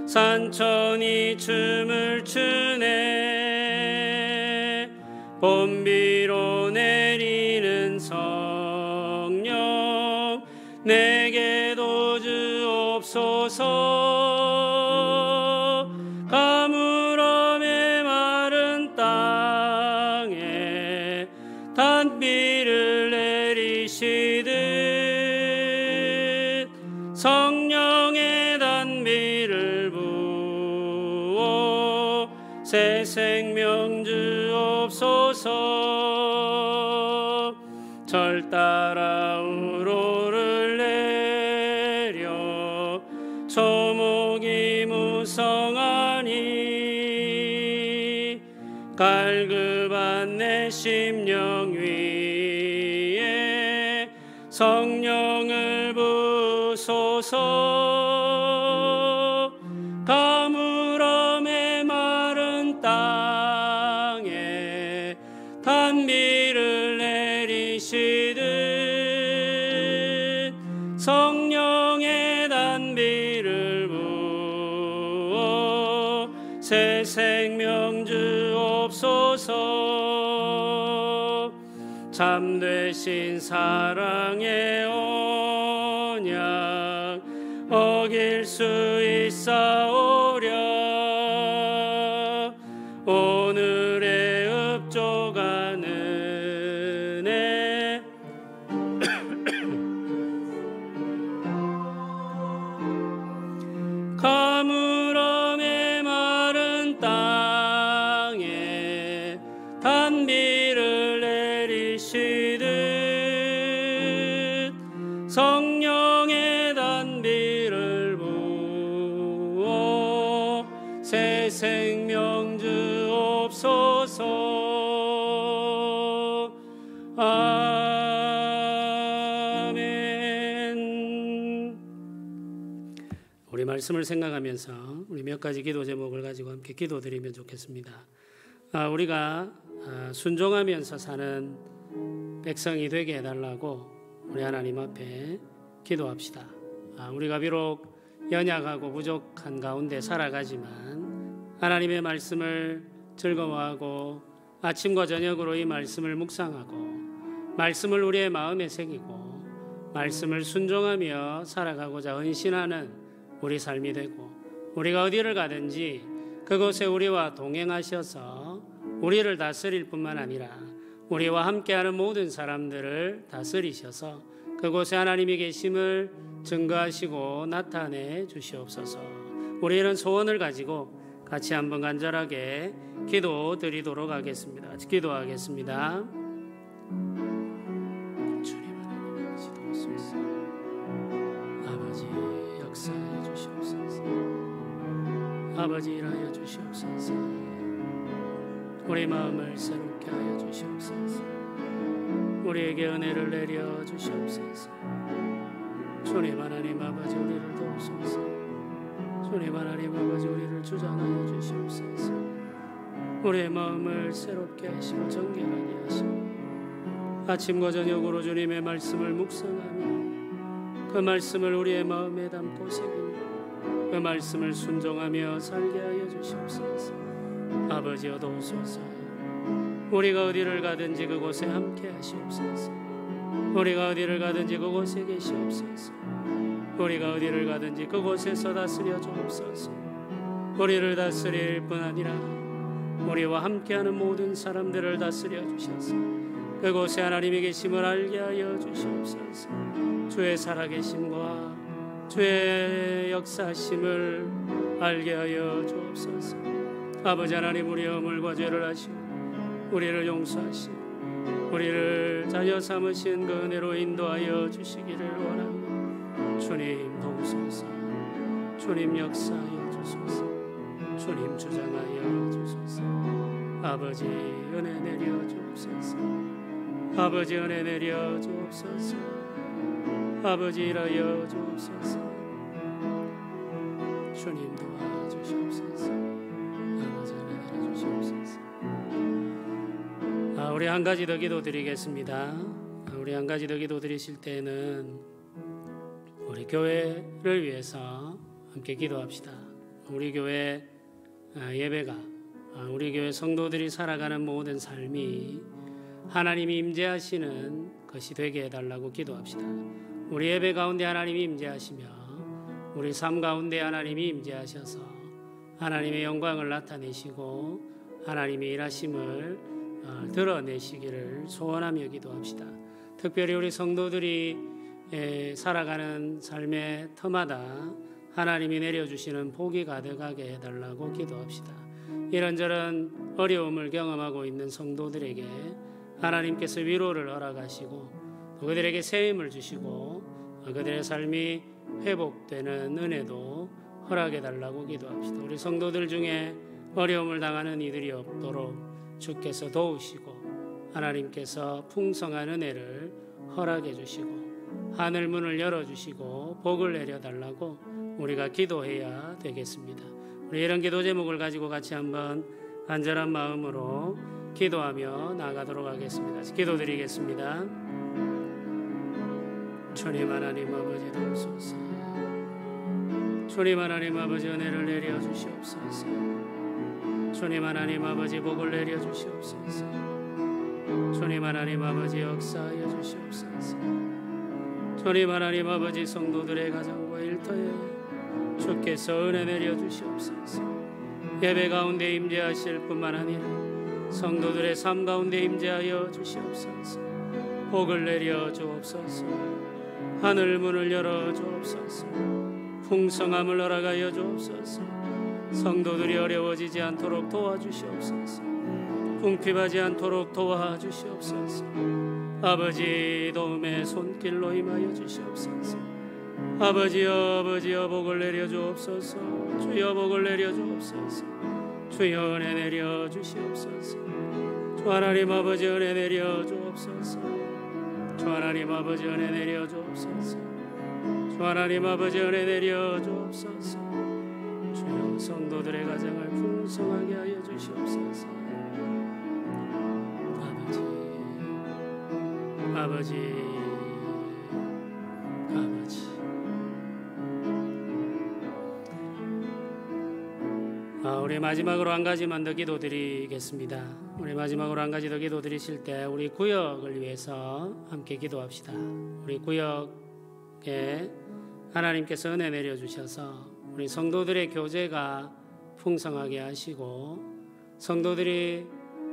산천이 춤을 추네. 봄비로 내리는 성령 내게도 주옵소서. 가물어 메마른 땅에 단비를 내리시듯 성령의 단비를 부어 새 생명 주옵소서. 절 따라 우로를 내려 초목이 무성하니 갈급한 내 심령 위에 성령을 부소서. 가물어 메마른 땅에 단비를 내리시듯 성령의 단비를 부어 새 생명 주옵소서. 참되신 사랑의 언약 어길 수 있사오랴. 오늘의 읍조가 은혜 가물어 메마른 땅에 단비를 내리시듯 성령의 단비를 부어 새 생명 주옵소서. 아멘. 우리 말씀을 생각하면서 우리 몇 가지 기도 제목을 가지고 함께 기도드리면 좋겠습니다. 우리가 순종하면서 사는 백성이 되게 해달라고 우리 하나님 앞에 기도합시다. 우리가 비록 연약하고 부족한 가운데 살아가지만 하나님의 말씀을 즐거워하고 아침과 저녁으로 이 말씀을 묵상하고 말씀을 우리의 마음에 새기고 말씀을 순종하며 살아가고자 헌신하는 우리 삶이 되고, 우리가 어디를 가든지 그곳에 우리와 동행하셔서 우리를 다스릴 뿐만 아니라 우리와 함께하는 모든 사람들을 다스리셔서 그곳에 하나님이 계심을 증거하시고 나타내 주시옵소서. 우리는 소원을 가지고 같이 한번 간절하게 기도드리도록 하겠습니다. 기도하겠습니다. 주님 하나님 지도소서. 아버지 역사해 주시옵소서. 아버지 일하여 주시옵소서. 우리 마음을 새롭게 하여 주시옵소서. 우리에게 은혜를 내려 주시옵소서. 주님 하나님 아버지 우리를 도우소서. 주님 하나님 아버지 우리를 주장하여 주시옵소서. 우리의 마음을 새롭게 하시고 정결하게 하시고 아침과 저녁으로 주님의 말씀을 묵상하며 그 말씀을 우리의 마음에 담고 새기며 그 말씀을 순종하며 살게 하여 주시옵소서. 아버지여 도우소서. 우리가 어디를 가든지 그곳에 함께 하시옵소서. 우리가 어디를 가든지 그곳에 계시옵소서. 우리가 어디를 가든지 그곳에서 다스려 주옵소서. 우리를 다스릴 뿐 아니라 우리와 함께하는 모든 사람들을 다스려 주셔서 그곳에 하나님이 계심을 알게 하여 주시옵소서. 주의 살아계심과 주의 역사심을 알게 하여 주옵소서. 아버지 하나님 우리의 허물과 죄를 아시고 우리를 용서하시고 우리를 자녀 삼으신 그 은혜로 인도하여 주시기를 원합니다. 주님 도우소서. 주님 역사하여 주소서. 주님 주장하여 주소서. 아버지 은혜 내려 주옵소서. 아버지 은혜 내려 주옵소서. 아버지 일하여 주옵소서. 주님 도와주시옵소서. 아버지 은혜 내려 주시옵소서. 우리 한 가지 더 기도드리겠습니다. 우리 한 가지 더 기도드리실 때는 우리 교회를 위해서 함께 기도합시다. 우리 교회 예배가, 우리 교회 성도들이 살아가는 모든 삶이 하나님이 임재하시는 것이 되게 해달라고 기도합시다. 우리 예배 가운데 하나님이 임재하시며 우리 삶 가운데 하나님이 임재하셔서 하나님의 영광을 나타내시고 하나님의 일하심을 드러내시기를 소원하며 기도합시다. 특별히 우리 성도들이 살아가는 삶의 터마다 하나님이 내려주시는 복이 가득하게 해달라고 기도합시다. 이런저런 어려움을 경험하고 있는 성도들에게 하나님께서 위로를 허락하시고 또 그들에게 새 힘을 주시고 그들의 삶이 회복되는 은혜도 허락해달라고 기도합시다. 우리 성도들 중에 어려움을 당하는 이들이 없도록 주께서 도우시고 하나님께서 풍성한 은혜를 허락해 주시고 하늘 문을 열어주시고 복을 내려달라고 우리가 기도해야 되겠습니다. 우리 이런 기도 제목을 가지고 같이 한번 간절한 마음으로 기도하며 나가도록 하겠습니다. 기도드리겠습니다. 주님 하나님 아버지 도우소서. 주님 하나님 아버지 은혜를 내려 주시옵소서. 주님 하나님 아버지 복을 내려 주시옵소서. 주님 하나님 아버지 역사하여 주시옵소서. 주님 하나님 아버지 성도들의 가정과 일터에 주께서 은혜 내려 주시옵소서. 예배 가운데 임재하실 뿐만 아니라 성도들의 삶 가운데 임재하여 주시옵소서. 복을 내려 주옵소서. 하늘 문을 열어 주옵소서. 풍성함을 허락하여 주옵소서. 성도들이 어려워지지 않도록 도와주시옵소서. 궁핍하지 않도록 도와주시옵소서. 아버지 도움의 손길로 임하여 주시옵소서. 아버지여 복을 내려 주옵소서. 주여 복을 내려 주옵소서. 주여 은혜 내려 주시옵소서. 주 하나님 아버지 은혜 내려 주옵소서. 주 하나님 아버지 은혜 내려 주옵소서. 주 하나님 아버지 은혜 내려 주옵소서. 주여 성도들의 가정을 풍성하게 하여 주시옵소서. 아버지 우리 마지막으로 한 가지만 더 기도드리겠습니다. 우리 마지막으로 한 가지 더 기도드리실 때 우리 구역을 위해서 함께 기도합시다. 우리 구역에 하나님께서 은혜 내려주셔서 우리 성도들의 교제가 풍성하게 하시고 성도들이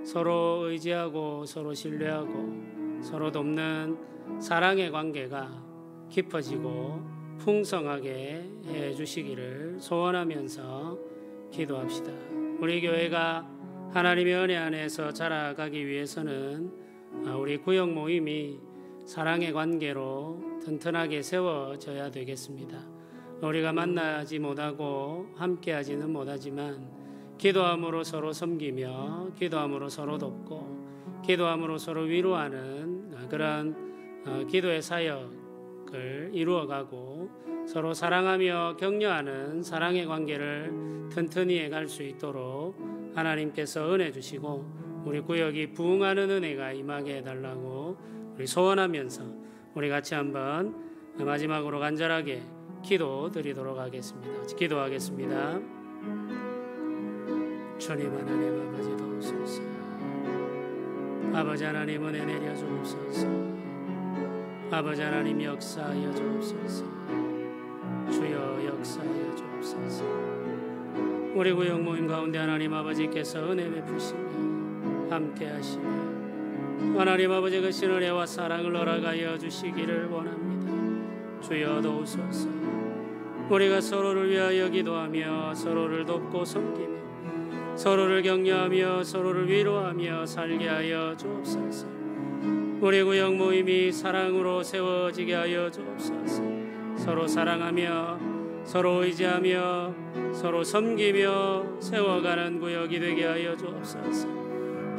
서로 의지하고 서로 신뢰하고 서로 돕는 사랑의 관계가 깊어지고 풍성하게 해주시기를 소원하면서 기도합시다. 우리 교회가 하나님의 은혜 안에서 자라가기 위해서는 우리 구역 모임이 사랑의 관계로 튼튼하게 세워져야 되겠습니다. 우리가 만나지 못하고 함께하지는 못하지만 기도함으로 서로 섬기며 기도함으로 서로 돕고 기도함으로 서로 위로하는 그런 기도의 사역을 이루어가고 서로 사랑하며 격려하는 사랑의 관계를 튼튼히 해갈 수 있도록 하나님께서 은혜 주시고 우리 구역이 부흥하는 은혜가 임하게 해달라고 우리 소원하면서 우리 같이 한번 마지막으로 간절하게 기도드리도록 하겠습니다. 기도하겠습니다. 주님 하나님 아버지 도우소서. 아버지 하나님 은혜 내려 주옵소서. 아버지 하나님 역사하여 주옵소서. 주여 역사하여 주옵소서. 우리 구역 모임 가운데 하나님 아버지께서 은혜 베푸시며 함께 하시며 하나님 아버지 그 신은혜와 사랑을 허락하여 주시기를 원합니다. 주여 도우소서. 우리가 서로를 위하여 기도하며 서로를 돕고 섬기며 서로를 격려하며 서로를 위로하며 살게 하여 주옵소서. 우리 구역 모임이 사랑으로 세워지게 하여 주옵소서. 서로 사랑하며 서로 의지하며 서로 섬기며 세워가는 구역이 되게 하여 주옵소서.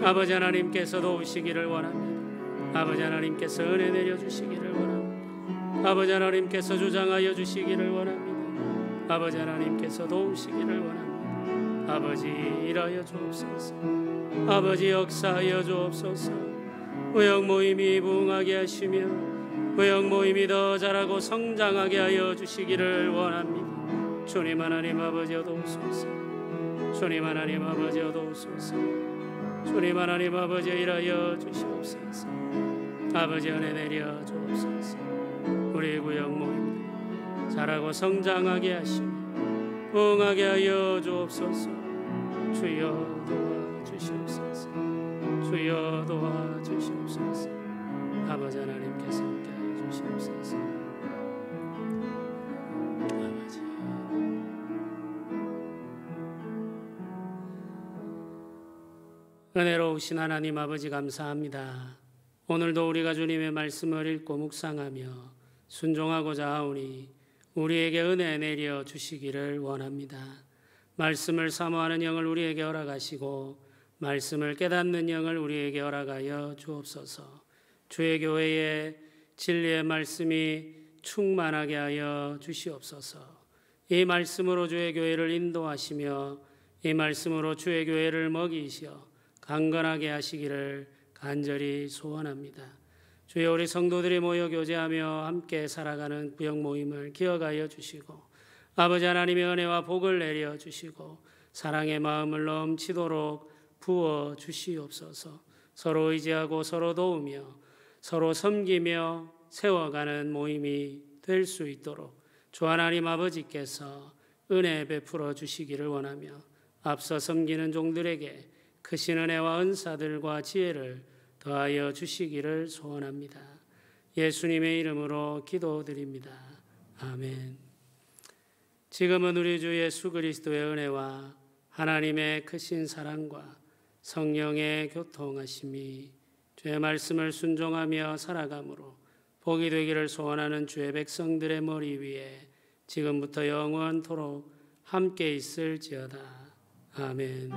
아버지 하나님께서 도우시기를 원합니다. 아버지 하나님께서 은혜 내려주시기를 원합니다. 아버지 하나님께서 주장하여 주시기를 원합니다. 아버지 하나님께서 도우시기를 원합니다. 아버지 일하여 주옵소서. 아버지 역사하여 주옵소서. 구역 모임이 부흥하게 하시며 구역 모임이 더 자라고 성장하게 하여 주시기를 원합니다. 주님 하나님 아버지여 도우소서. 주님 하나님 아버지여 도우소서. 주님 하나님 아버지여 일하여 주시옵소서. 아버지 은혜 내려 주옵소서. 우리 구역 모임 자라고 성장하게 하시며 부흥하게 하여 주옵소서. 주여 도와주시옵소서. 주여 도와주시옵소서. 아버지 하나님께서 함께하여 주시옵소서. 아버지 은혜로우신 하나님 아버지 감사합니다. 오늘도 우리가 주님의 말씀을 읽고 묵상하며 순종하고자 하오니 우리에게 은혜 내려 주시기를 원합니다. 말씀을 사모하는 영을 우리에게 허락하시고 말씀을 깨닫는 영을 우리에게 허락하여 주옵소서. 주의 교회에 진리의 말씀이 충만하게 하여 주시옵소서. 이 말씀으로 주의 교회를 인도하시며 이 말씀으로 주의 교회를 먹이시어 강건하게 하시기를 간절히 소원합니다. 주여 우리 성도들이 모여 교제하며 함께 살아가는 구역 모임을 기억하여 주시고 아버지 하나님의 은혜와 복을 내려 주시고 사랑의 마음을 넘치도록 부어 주시옵소서. 서로 의지하고 서로 도우며 서로 섬기며 세워가는 모임이 될 수 있도록 주 하나님 아버지께서 은혜 베풀어 주시기를 원하며 앞서 섬기는 종들에게 크신 은혜와 은사들과 지혜를 더하여 주시기를 소원합니다. 예수님의 이름으로 기도드립니다. 아멘. 지금은 우리 주 예수 그리스도의 은혜와 하나님의 크신 사랑과 성령의 교통하심이 주의 말씀을 순종하며 살아감으로 복이 되기를 소원하는 주의 백성들의 머리 위에 지금부터 영원토록 함께 있을지어다. 아멘.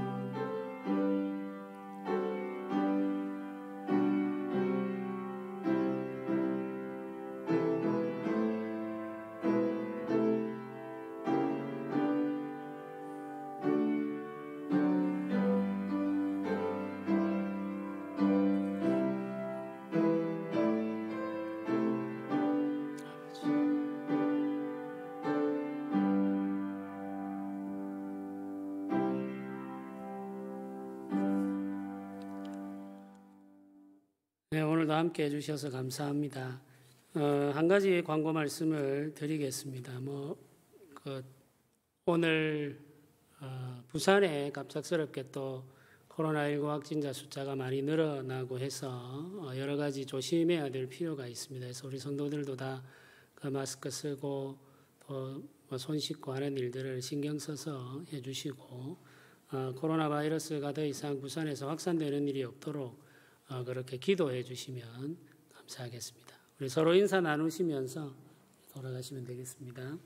네, 오늘도 함께 해주셔서 감사합니다. 한 가지 광고 말씀을 드리겠습니다. 오늘 부산에 갑작스럽게 또 코로나19 확진자 숫자가 많이 늘어나고 해서 여러 가지 조심해야 될 필요가 있습니다. 그래서 우리 성도들도 다 그 마스크 쓰고 또 손 씻고 하는 일들을 신경 써서 해주시고 코로나 바이러스가 더 이상 부산에서 확산되는 일이 없도록 그렇게 기도해 주시면 감사하겠습니다. 우리 서로 인사 나누시면서 돌아가시면 되겠습니다.